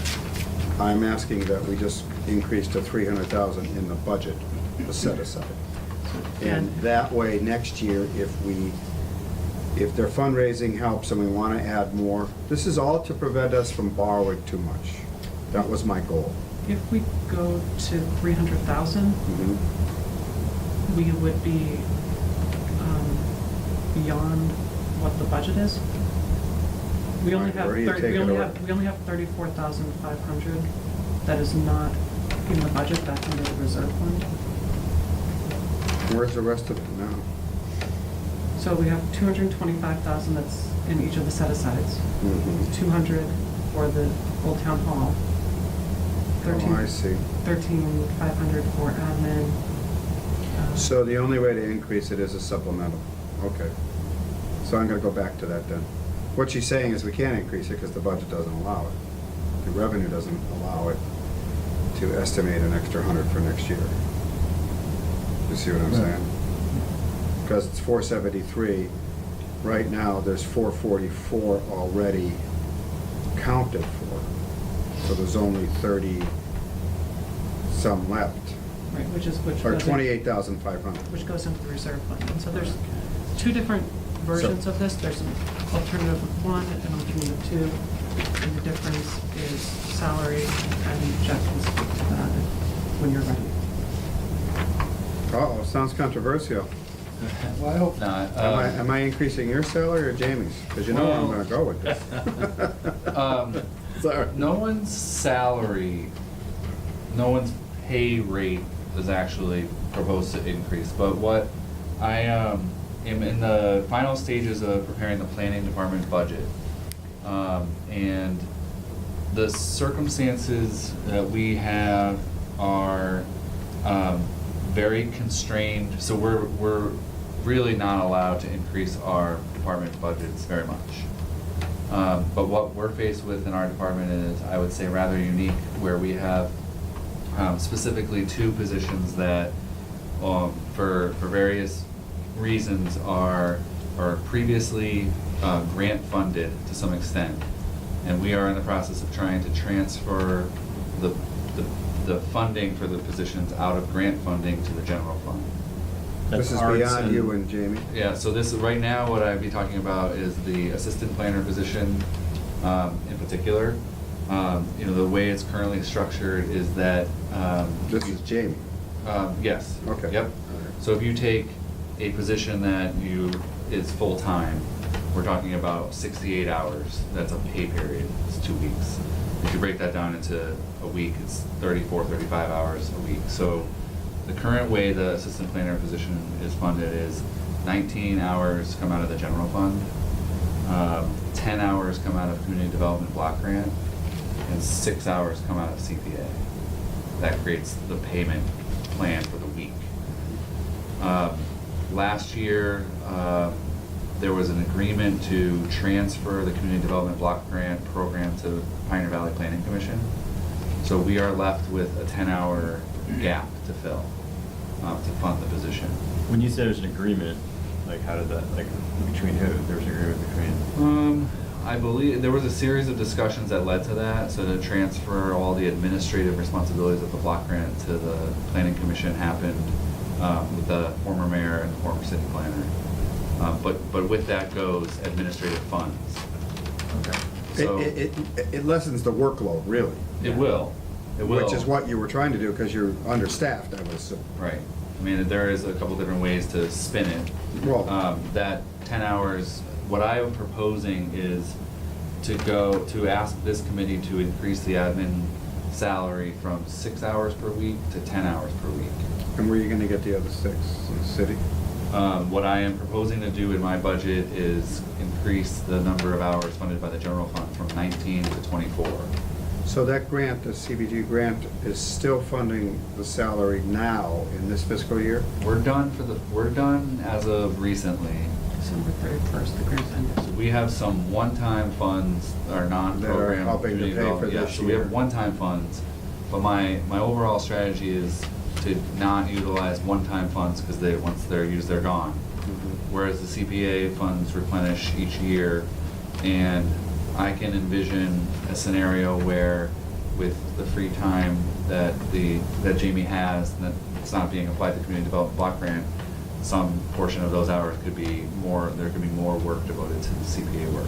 Speaker 1: I'm asking that we just increase to 300,000 in the budget, the set aside. And that way, next year, if their fundraising helps and we want to add more, this is all to prevent us from borrowing too much. That was my goal.
Speaker 2: If we go to 300,000,
Speaker 1: Mhm.
Speaker 2: we would be beyond what the budget is. We only
Speaker 1: Right,
Speaker 2: have,
Speaker 1: where do you take
Speaker 2: we
Speaker 1: it
Speaker 2: only
Speaker 1: away?
Speaker 2: have, we only have 34,500 that is not in the budget, that's under the reserve fund.
Speaker 1: Where's the rest of it now?
Speaker 2: So we have 225,000 that's in each of the set-asides.
Speaker 1: Mhm.
Speaker 2: 200 for the Old Town Hall.
Speaker 1: Oh, I see.
Speaker 2: 13,500 for admin.
Speaker 1: So the only way to increase it is a supplemental. Okay. So I'm gonna go back to that then. What she's saying is we can't increase it because the budget doesn't allow it. The revenue doesn't allow it to estimate an extra 100 for next year. You see what I'm saying? Because it's 473. Right now, there's 444 already counted for. So there's only 30 some left.
Speaker 2: Right, which
Speaker 1: Or
Speaker 2: goes in-
Speaker 1: 28,500.
Speaker 2: which goes into the reserve fund. And so there's two different versions of this. There's an alternative 1 and alternative 2. And the difference is salary, and Jeff can speak to that when you're ready.
Speaker 1: Uh-oh, sounds controversial.
Speaker 3: Well, I hope not.
Speaker 1: Am I increasing your salary or Jamie's? Because you know where I'm
Speaker 3: Well-
Speaker 1: gonna go with this. Sorry.
Speaker 3: No one's salary, no one's pay rate is actually proposed to increase, but what I am in the final stages of preparing the planning department budget. And the circumstances that we have are very constrained, so we're really not allowed to increase our department budgets very much. But what we're faced with in our department is, I would say, rather unique, where we have specifically two positions that, for various reasons, are previously grant funded to some extent, and we are in the process of trying to transfer the funding for the positions out of grant funding to the general fund.
Speaker 1: This is
Speaker 7: arts
Speaker 1: beyond
Speaker 7: and-
Speaker 1: you and Jamie.
Speaker 3: Yeah, so this, right now, what I'd be talking about is the assistant planner position, in particular. You know, the way it's currently structured is that,
Speaker 1: This is Jamie.
Speaker 3: yes.
Speaker 1: Okay.
Speaker 3: Yep. So if you take a position that is full-time, we're talking about 68 hours, that's a pay period, it's 2 weeks. If you break that down into a week, it's 34, 35 hours a week. So the current way the assistant planner position is funded is 19 hours come out of the general fund, 10 hours come out of community development block grant, and 6 hours come out of CPA. That creates the payment plan for the week. Last year, there was an agreement to transfer the community development block grant program to Pioneer Valley Planning Commission. So we are left with a 10-hour gap to fill, to fund the position.
Speaker 7: When you say there's an agreement, like how did that, like between who? There was an agreement between?
Speaker 3: I believe there was a series of discussions that led to that. So to transfer all the administrative responsibilities of the block grant to the planning commission happened with the former mayor and the former city planner. But with that goes administrative funds.
Speaker 1: Okay.
Speaker 3: So
Speaker 1: It lessens the workload, really.
Speaker 3: it will. It will.
Speaker 1: Which is what you were trying to do because you're understaffed, I would assume.
Speaker 3: Right. I mean, there is a couple different ways to spin it.
Speaker 1: Well-
Speaker 3: That 10 hours, what I am proposing is to ask this committee to increase the admin salary from 6 hours per week to 10 hours per week.
Speaker 1: And where are you gonna get the other 6? In the city?
Speaker 3: What I am proposing to do in my budget is increase the number of hours funded by the general fund from 19 to 24.
Speaker 1: So that grant, the CBG grant, is still funding the salary now in this fiscal year?
Speaker 3: We're done as of recently.
Speaker 2: December 31st, the grant ended.
Speaker 3: So we have some one-time funds, or non-program.
Speaker 1: That are helping to
Speaker 3: community
Speaker 1: pay for
Speaker 3: development. Yeah,
Speaker 1: this
Speaker 3: so we have
Speaker 1: year.
Speaker 3: one-time funds, but my overall strategy is to not utilize one-time funds, because once they're used, they're gone. Whereas the CPA funds replenish each year, and I can envision a scenario where with the free time that Jamie has, that it's not being applied to the community development block grant, some portion of those hours could be more, there could be more work devoted to the CPA work.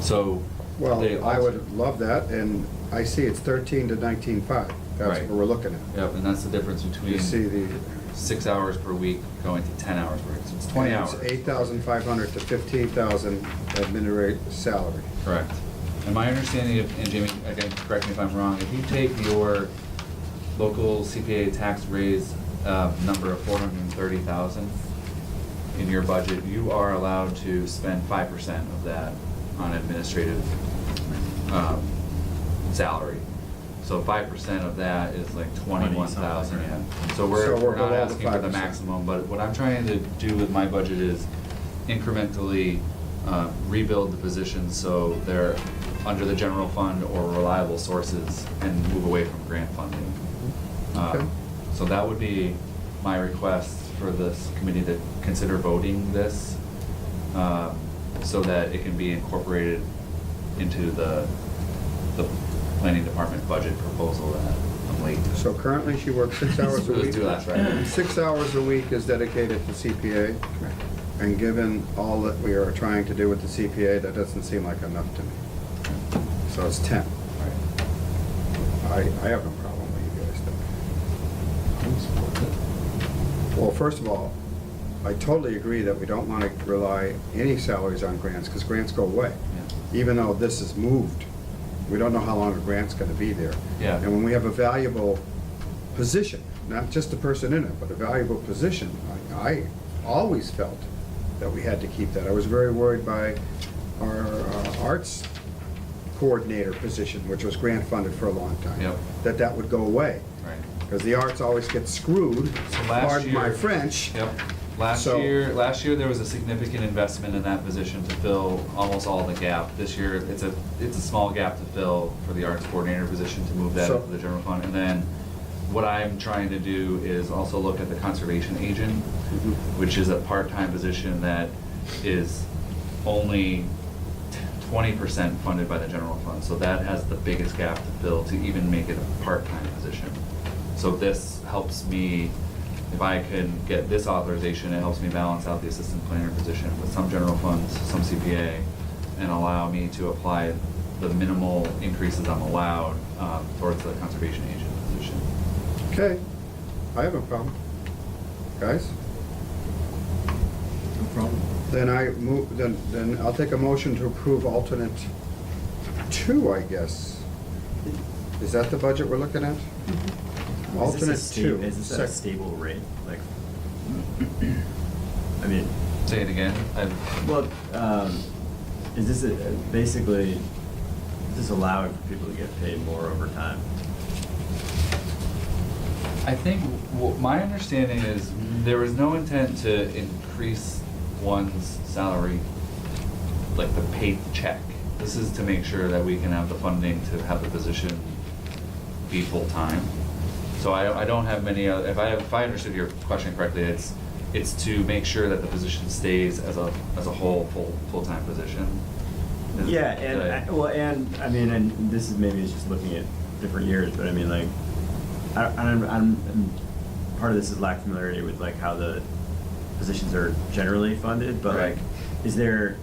Speaker 3: So.
Speaker 1: Well,
Speaker 3: they
Speaker 1: I
Speaker 3: also-
Speaker 1: would love that, and I see it's 13 to 19.5. That's
Speaker 3: Right.
Speaker 1: what we're looking at.
Speaker 3: Yep, and that's the difference between.
Speaker 1: You see the.
Speaker 3: 6 hours per week going to 10 hours per week, so it's 20 hours.
Speaker 1: It's 8,500 to 15,000 administrative salary.
Speaker 3: Correct. And my understanding of, and Jamie, again, correct me if I'm wrong, if you take your local CPA tax raise number of 430,000 in your budget, you are allowed to spend 5% of that on administrative salary. So 5% of that is like 21,000.
Speaker 7: Yeah.
Speaker 3: So we're
Speaker 1: below
Speaker 3: not
Speaker 1: the
Speaker 3: asking for the
Speaker 1: 5%.
Speaker 3: maximum, but what I'm trying to do with my budget is incrementally rebuild the positions so they're under the general fund or reliable sources and move away from grant funding.
Speaker 1: Okay.
Speaker 3: So that would be my request for this committee to consider voting this, so that it can be incorporated into the planning department budget proposal that I'm late.
Speaker 1: So currently, she works 6 hours a
Speaker 3: Let's
Speaker 1: week.
Speaker 3: do that, right?
Speaker 1: 6 hours a week is dedicated to CPA.
Speaker 3: Correct.
Speaker 1: And given all that we are trying to do with the CPA, that doesn't seem like enough to me. So it's 10.
Speaker 3: Right.
Speaker 1: I have no problem with you guys think. Well, first of all, I totally agree that we don't want to rely any salaries on grants, because grants go away.
Speaker 3: Yeah.
Speaker 1: Even though this is moved, we don't know how long a grant's gonna be there.
Speaker 3: Yeah.
Speaker 1: And when we have a valuable position, not just the person in it, but a valuable position, I always felt that we had to keep that. I was very worried by our arts coordinator position, which was grant funded for a long time.
Speaker 3: Yep.
Speaker 1: That would go away.
Speaker 3: Right.
Speaker 1: Because the arts always get screwed,
Speaker 3: So last
Speaker 1: pardon my
Speaker 3: year-
Speaker 1: French.
Speaker 3: Yep. Last
Speaker 1: So-
Speaker 3: year there was a significant investment in that position to fill almost all the gap. This year, it's a small gap to fill for the arts coordinator position to move that
Speaker 1: So-
Speaker 3: into the general fund. And then what I'm trying to do is also look at the conservation agent, which is a part-time position that is only 20% funded by the general fund. So that has the biggest gap to fill to even make it a part-time position. So this helps me, if I can get this authorization, it helps me balance out the assistant planner position with some general funds, some CPA, and allow me to apply the minimal increases I'm allowed towards the conservation agent position.
Speaker 1: Okay, I have no problem. Guys?
Speaker 14: No problem.
Speaker 1: Then then I'll take a motion to approve alternate 2, I guess. Is that the budget we're looking at? Alternate 2.
Speaker 7: Is this a stable rate? Like, I mean,
Speaker 3: Say it again.
Speaker 7: well, is this basically, is this allowing for people to get paid more over time?
Speaker 3: I think my understanding is there was no intent to increase one's salary, like the paid check. This is to make sure that we can have the funding to have the position be full-time. So I don't have many other, if I understood your question correctly, it's to make sure that the position stays as a whole full-time position.
Speaker 7: Yeah, and I mean, and this is maybe it's just looking at different years, but I mean, like, I'm part of this is lack of familiarity with like how the positions are generally funded, but
Speaker 3: Right.
Speaker 7: like, is there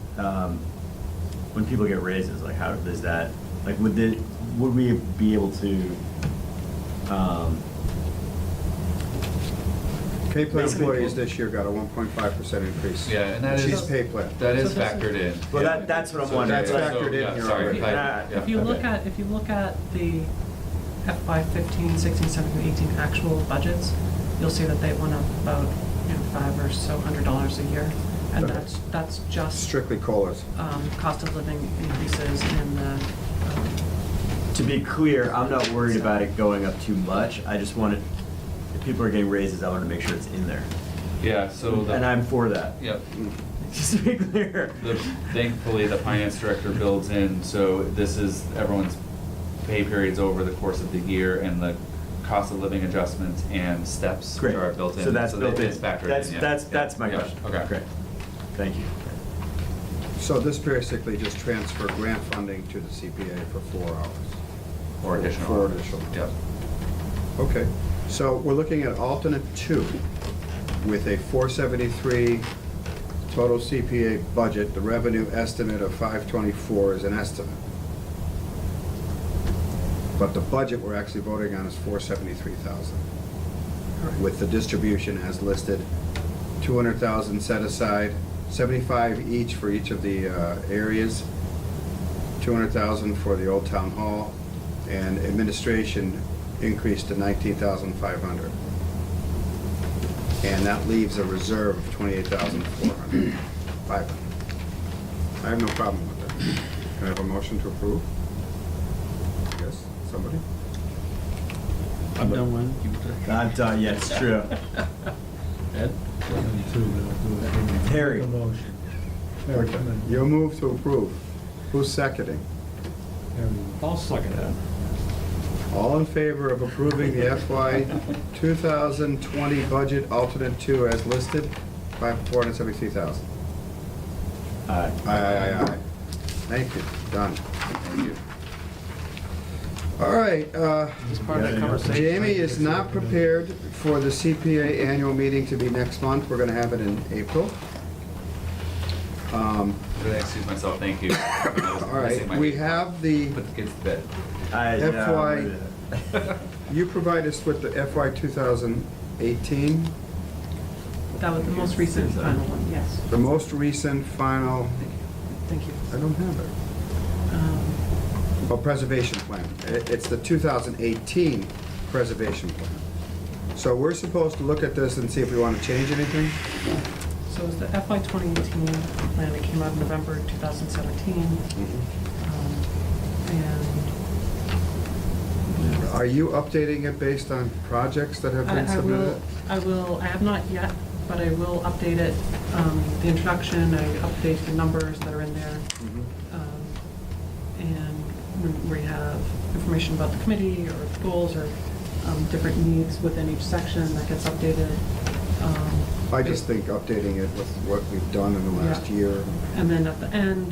Speaker 7: when people get raises, like how does that, like, would we be able to
Speaker 1: Pay plan
Speaker 7: basically
Speaker 1: employees this year got a 1.5% increase.
Speaker 3: Yeah, and that is.
Speaker 1: She's pay plan.
Speaker 3: That is
Speaker 2: So this
Speaker 3: factored in.
Speaker 7: well,
Speaker 3: Yeah.
Speaker 7: that's what I'm
Speaker 3: So
Speaker 7: wondering.
Speaker 1: that's
Speaker 7: Like,
Speaker 1: factored in
Speaker 3: yeah,
Speaker 1: here
Speaker 3: sorry,
Speaker 1: already.
Speaker 3: yeah.
Speaker 2: If you look at the FY 15, 16, 17, 18 actual budgets, you'll see that they went up about, $500 or so a year. And
Speaker 1: Okay.
Speaker 2: that's just
Speaker 1: Strictly COLAs.
Speaker 2: cost of living increases in the,
Speaker 7: To be clear, I'm not worried about it going up too much. I just want it, if people are getting raises, I want to make sure it's in there.
Speaker 3: Yeah, so
Speaker 7: And I'm for that.
Speaker 3: Yep.
Speaker 7: Just to be clear.
Speaker 3: Thankfully, the finance director builds in, so this is everyone's pay periods over the course of the year, and the cost of living adjustments and steps
Speaker 7: Great.
Speaker 3: are built in.
Speaker 7: So that's built in.
Speaker 3: It's factored
Speaker 7: That's,
Speaker 3: in, yeah.
Speaker 7: that's my
Speaker 3: Yeah,
Speaker 7: question.
Speaker 3: Okay.
Speaker 7: Great. Thank you.
Speaker 1: So this basically just transfer grant funding to the CPA for 4 hours.
Speaker 3: Or additional.
Speaker 1: For additional.
Speaker 3: Yep.
Speaker 1: Okay, so we're looking at alternate 2 with a 473 total CPA budget. The revenue estimate of 524 is an estimate. But the budget we're actually voting on is 473,000. With the distribution as listed, 200,000 set aside, 75 each for each of the areas, 200,000 for the Old Town Hall, and administration increased to 19,500. And that leaves a reserve of 28,400. 500. I have no problem with that. Can I have a motion to approve? Yes, somebody?
Speaker 14: I'm done when you.
Speaker 7: I'm done, yeah, it's true.
Speaker 14: Ed?
Speaker 7: Terry.
Speaker 1: Okay. Your move to approve. Who's seconding?
Speaker 6: I'll second that.
Speaker 1: All in favor of approving the FY 2020 budget alternate 2 as listed, 473,000?
Speaker 7: Aye.
Speaker 1: Aye. Thank you, done.
Speaker 3: Thank you.
Speaker 1: All right,
Speaker 6: This part of that conversation.
Speaker 1: Jamie is not prepared for the CPA annual meeting to be next month. We're gonna have it in April.
Speaker 3: I'm gonna excuse myself, thank you.
Speaker 1: All right, we have the
Speaker 3: Put the kids to bed.
Speaker 1: you provide us with the FY 2018,
Speaker 2: that was the most recent final one, yes.
Speaker 1: the most recent final,
Speaker 2: Thank you.
Speaker 1: I don't have it. Oh, preservation plan. It's the 2018 preservation plan. So we're supposed to look at this and see if we want to change anything?
Speaker 2: So it was the FY 2018 plan that came out in November 2017. And
Speaker 1: Are you updating it based on projects that have been submitted?
Speaker 2: I have not yet, but I will update it. The introduction, I update the numbers that are in there. And when we have information about the committee or goals or different needs within each section, that gets updated.
Speaker 1: I just think updating it with what we've done in the last
Speaker 2: Yeah.
Speaker 1: year.
Speaker 2: And then at the end,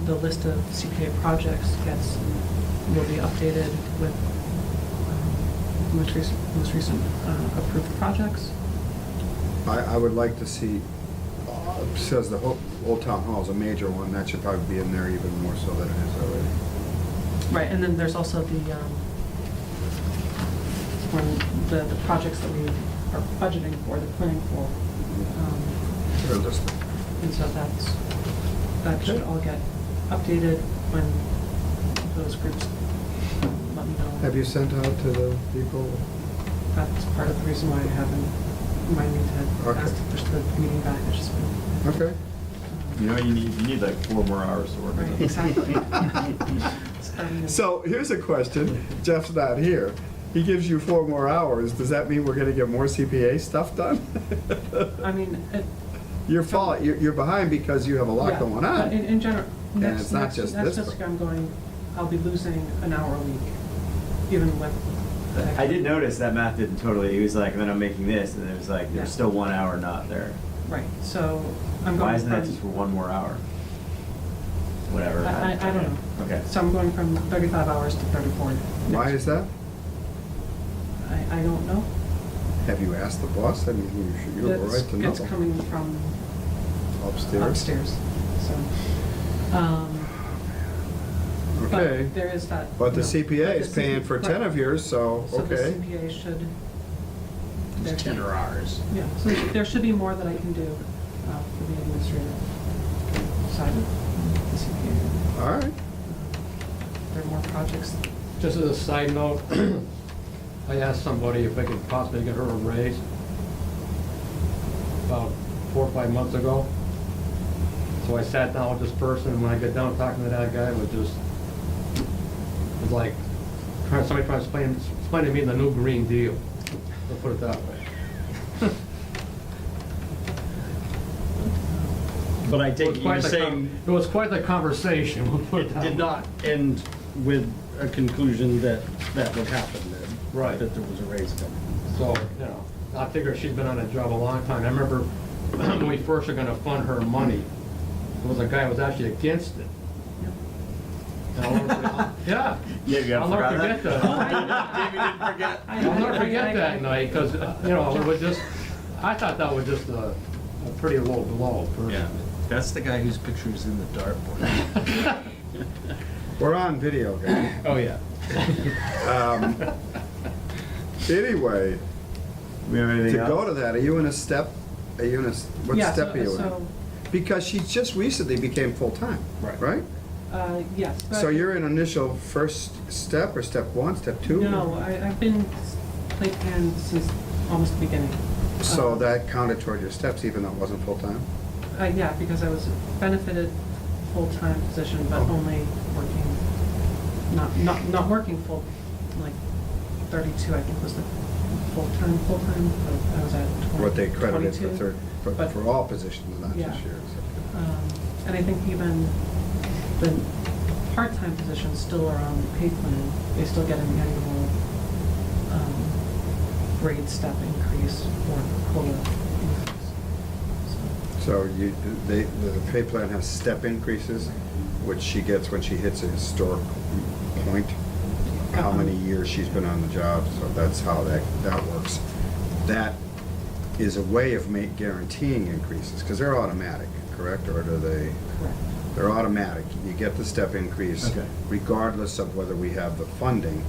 Speaker 2: the list of CPA projects will be updated with most recent approved projects.
Speaker 1: I would like to see, says the Old Town Hall is a major one, that should probably be in there even more so than it is already.
Speaker 2: Right, and then there's also the projects that we are budgeting for, the planning for.
Speaker 1: They're listed.
Speaker 2: And so that should all get updated when those groups let me know.
Speaker 1: Have you sent out to the people?
Speaker 2: That's part of the reason why I haven't, might need to
Speaker 1: Okay.
Speaker 2: ask to push the meeting back, it's just been.
Speaker 1: Okay.
Speaker 7: You know, you need like 4 more hours to work on
Speaker 2: Right,
Speaker 7: it.
Speaker 2: exactly.
Speaker 1: So here's a question, Jeff's not here. He gives you 4 more hours, does that mean we're gonna get more CPA stuff done?
Speaker 2: I mean,
Speaker 1: You're behind because you have a lot
Speaker 2: yeah,
Speaker 1: going
Speaker 2: but
Speaker 1: on.
Speaker 2: in general,
Speaker 1: And
Speaker 2: next
Speaker 1: it's not just this
Speaker 2: fiscal year,
Speaker 1: one.
Speaker 2: I'll be losing an hour a week, even with the.
Speaker 7: I did notice that math didn't totally, he was like, and then I'm making this, and it was like, there's
Speaker 2: Yeah.
Speaker 7: still 1 hour not there.
Speaker 2: Right, so I'm going.
Speaker 7: Why isn't that
Speaker 2: from-
Speaker 7: just for 1 more hour? Whatever.
Speaker 2: I don't know.
Speaker 7: Okay.
Speaker 2: So I'm going from 35 hours to 34.
Speaker 1: Why is that?
Speaker 2: I don't know.
Speaker 1: Have you asked the boss? I mean, you have a right to know.
Speaker 2: It's coming from
Speaker 1: Upstairs?
Speaker 2: upstairs, so.
Speaker 1: Okay.
Speaker 2: But there is that.
Speaker 1: But the
Speaker 2: you know,
Speaker 1: CPA is
Speaker 2: the
Speaker 1: paying for 10
Speaker 2: right.
Speaker 1: of yours, so,
Speaker 2: So the
Speaker 1: okay.
Speaker 2: CPA should. there
Speaker 14: It's
Speaker 2: should-
Speaker 14: 10 hours.
Speaker 2: Yeah, so there should be more that I can do for the administrative side of the CPA.
Speaker 1: All right.
Speaker 2: There are more projects
Speaker 6: Just as a side note, I asked somebody if I could possibly get her a raise about 4 or 5 months ago. So I sat down with this person, and when I got done talking to that guy, it was like somebody trying to explain to me the new Green Deal. I'll put it that way.
Speaker 14: But I take it you're saying
Speaker 6: It was quite the conversation, we'll put it
Speaker 14: it
Speaker 6: that
Speaker 14: did
Speaker 6: way.
Speaker 14: not end with a conclusion that that would happen then.
Speaker 6: Right.
Speaker 14: That there was a raise coming.
Speaker 6: So, you know, I figure she's been on the job a long time. I remember when we first were gonna fund her money, there was a guy who was actually against it. And I'll never, yeah.
Speaker 7: Yeah, you
Speaker 6: I'll never
Speaker 7: forgot
Speaker 6: forget
Speaker 7: that?
Speaker 6: that.
Speaker 7: Davey didn't forget.
Speaker 6: I'll never forget that night, because, you know, it was just, I thought that was just a pretty low blow. personally.
Speaker 14: Yeah, that's the guy whose picture's in the dartboard.
Speaker 1: We're on video, guys.
Speaker 14: Oh, yeah.
Speaker 1: Anyway,
Speaker 7: We have anything
Speaker 1: to
Speaker 7: else?
Speaker 1: go to that, are you in a step, what
Speaker 2: Yeah,
Speaker 1: step are you
Speaker 2: so-
Speaker 1: in? Because she just recently became full-time,
Speaker 14: Right.
Speaker 1: right?
Speaker 2: Yes. but-
Speaker 1: So you're in initial first step, or step one, step two?
Speaker 2: No, I've been plate pan since almost the beginning.
Speaker 1: So that counted toward your steps, even though it wasn't full-time?
Speaker 2: Yeah, because I was benefited full-time position, but
Speaker 1: Oh.
Speaker 2: only working, not working full, like 32, I think was the full-time, but I was at 20,
Speaker 1: What they credited for
Speaker 2: 22.
Speaker 1: third,
Speaker 2: But-
Speaker 1: for all positions, not
Speaker 2: Yeah.
Speaker 1: just yours.
Speaker 2: And I think even the part-time positions still are on the pay plan, they still get an annual grade step increase or quota increase.
Speaker 1: So the pay plan has step increases, which she gets when she hits a historic point, how many years she's been on the job, so that's how that works. That is a way of guaranteeing increases, because they're automatic, correct, or do they?
Speaker 2: Correct.
Speaker 1: They're automatic. You get the step increase
Speaker 7: Okay.
Speaker 1: regardless of whether we have the funding.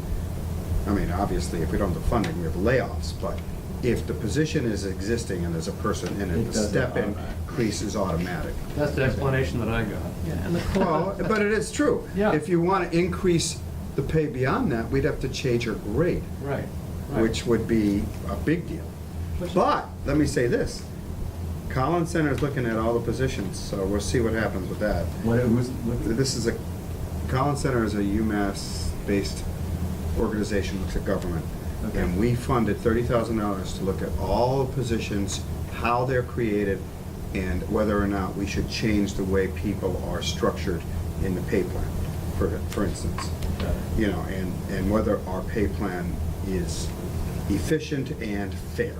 Speaker 1: I mean, obviously, if we don't have the funding, we have layoffs, but if the position is existing and there's a person in it,
Speaker 7: It
Speaker 1: the
Speaker 7: does
Speaker 1: step
Speaker 7: it automatic.
Speaker 1: increase is automatic.
Speaker 6: That's the explanation that I got.
Speaker 2: Yeah, and the
Speaker 1: Well,
Speaker 2: quota.
Speaker 1: but it is true.
Speaker 6: Yeah.
Speaker 1: If you want to increase the pay beyond that, we'd have to change her grade,
Speaker 6: Right.
Speaker 1: which would be a big deal. But, let me say this, Collins Center is looking at all the positions, so we'll see what happens with that. This is Collins Center is a UMass-based organization, looks at government.
Speaker 7: Okay.
Speaker 1: And we funded $30,000 to look at all the positions, how they're created, and whether or not we should change the way people are structured in the pay plan, for instance. You know, and whether our pay plan is efficient and fair.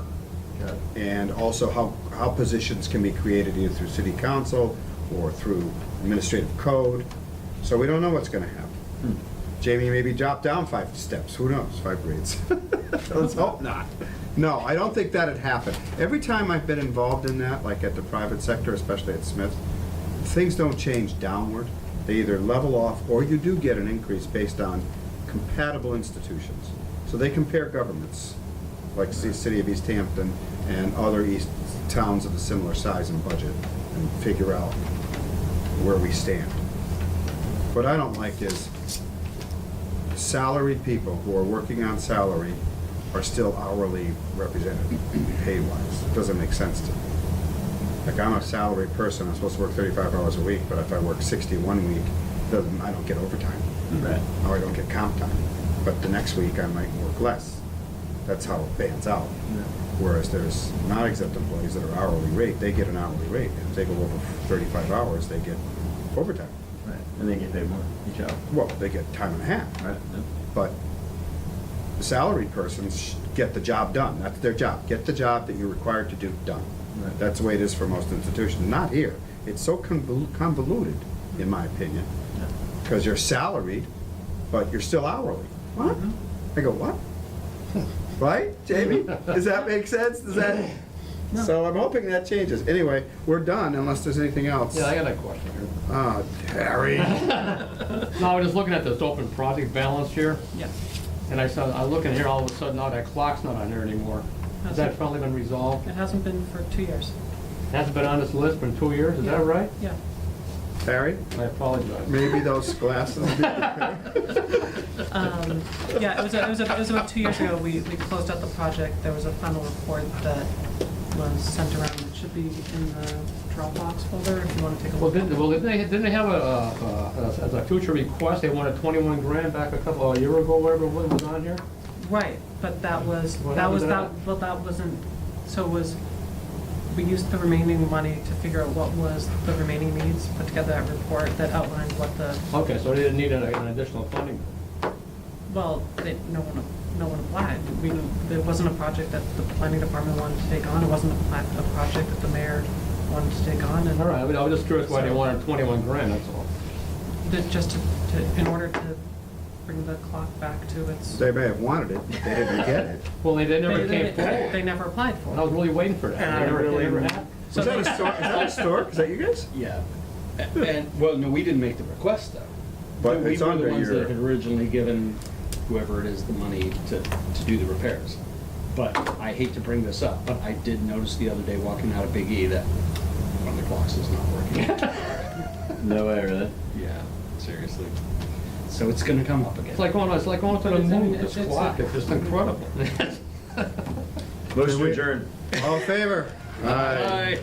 Speaker 7: Got it.
Speaker 1: And also how positions can be created either through city council or through administrative code. So we don't know what's gonna happen. Jamie maybe dropped down 5 steps, who knows, 5 grades. Let's hope not. No, I don't think that'd happen. Every time I've been involved in that, like at the private sector, especially at Smith, things don't change downward. They either level off or you do get an increase based on compatible institutions. So they compare governments, like the city of Easthampton and other east towns of a similar size and budget, and figure out where we stand. What I don't like is salaried people who are working on salary are still hourly represented, pay-wise. It doesn't make sense to me. Like, I'm a salaried person, I'm supposed to work 35 hours a week, but if I work 61 week, I don't get overtime.
Speaker 7: Right.
Speaker 1: Or I don't get comp time. But the next week, I might work less. That's how it bans out. Whereas there's non-exempt employees that are hourly rate, they get an hourly rate. If they go over 35 hours, they get overtime.
Speaker 7: Right, and they get paid more each hour.
Speaker 1: Well, they get time and a half.
Speaker 7: Right. Yep.
Speaker 1: But salaried persons get the job done. That's their job. Get the job that you're required to do done.
Speaker 7: Right.
Speaker 1: That's the way it is for most institutions. Not here. It's so convoluted, in my opinion, because you're salaried, but you're still hourly. What? I go, what? Right, Jamie? Does that make sense? Does that?
Speaker 2: No.
Speaker 1: So I'm hoping that changes. Anyway, we're done unless there's anything else.
Speaker 6: Yeah, I got a question here.
Speaker 1: Ah, Terry.
Speaker 6: No, I was just looking at this open project balance here,
Speaker 2: Yeah.
Speaker 6: and I'm looking here, all of a sudden, now that clock's not on there anymore. Has that finally been resolved?
Speaker 2: It hasn't been for 2 years.
Speaker 6: Hasn't been on this list for 2 years, is that right?
Speaker 2: Yeah.
Speaker 1: Harry,
Speaker 6: I apologize.
Speaker 1: maybe those glasses.
Speaker 2: Yeah, it was about 2 years ago, we closed out the project. There was a final report that was sent around. It should be in the Dropbox folder if you want to take a
Speaker 6: Well,
Speaker 2: look.
Speaker 6: didn't they have as a future request, they wanted 21 grand back a couple of years ago, whatever it was on here?
Speaker 2: Right, but that was,
Speaker 6: What
Speaker 2: that was,
Speaker 6: happened to
Speaker 2: that, well, that wasn't, so it was, we used the remaining money to figure out what was the remaining needs, put together that report that outlined what the,
Speaker 6: Okay, so they didn't need an additional funding.
Speaker 2: well, no one applied. It wasn't a project that the planning department wanted to take on, it wasn't a project that the mayor wanted to take on, and.
Speaker 6: All right, I mean, I was just curious why they
Speaker 2: So-
Speaker 6: wanted 21 grand, that's all.
Speaker 2: Just in order to bring the clock back to its.
Speaker 1: They may have wanted it, but they didn't get it.
Speaker 6: Well, they never
Speaker 2: They
Speaker 6: came forward.
Speaker 2: They never applied for
Speaker 6: And I was
Speaker 2: it.
Speaker 6: really waiting for that.
Speaker 14: And
Speaker 6: They
Speaker 14: I
Speaker 6: never
Speaker 14: really-
Speaker 6: happened.
Speaker 2: So
Speaker 1: Is that
Speaker 2: they-
Speaker 1: a store? Is that a store? Is that you guys?
Speaker 14: Yeah. And, well, no, we didn't make the request though.
Speaker 1: But
Speaker 14: We
Speaker 1: it's
Speaker 14: were
Speaker 1: under
Speaker 14: the ones
Speaker 1: your-
Speaker 14: that had originally given whoever it is the money to do the repairs. But I hate to bring this up, but I did notice the other day walking out of Big E that one of the clocks is not working.
Speaker 7: No way, really?
Speaker 14: Yeah, seriously. So it's gonna come up again.
Speaker 6: It's like going to the
Speaker 2: I mean,
Speaker 6: moon,
Speaker 2: it's-
Speaker 6: this clock, it's just incredible.
Speaker 7: Motion to adjourn.
Speaker 1: All in favor?
Speaker 6: Aye.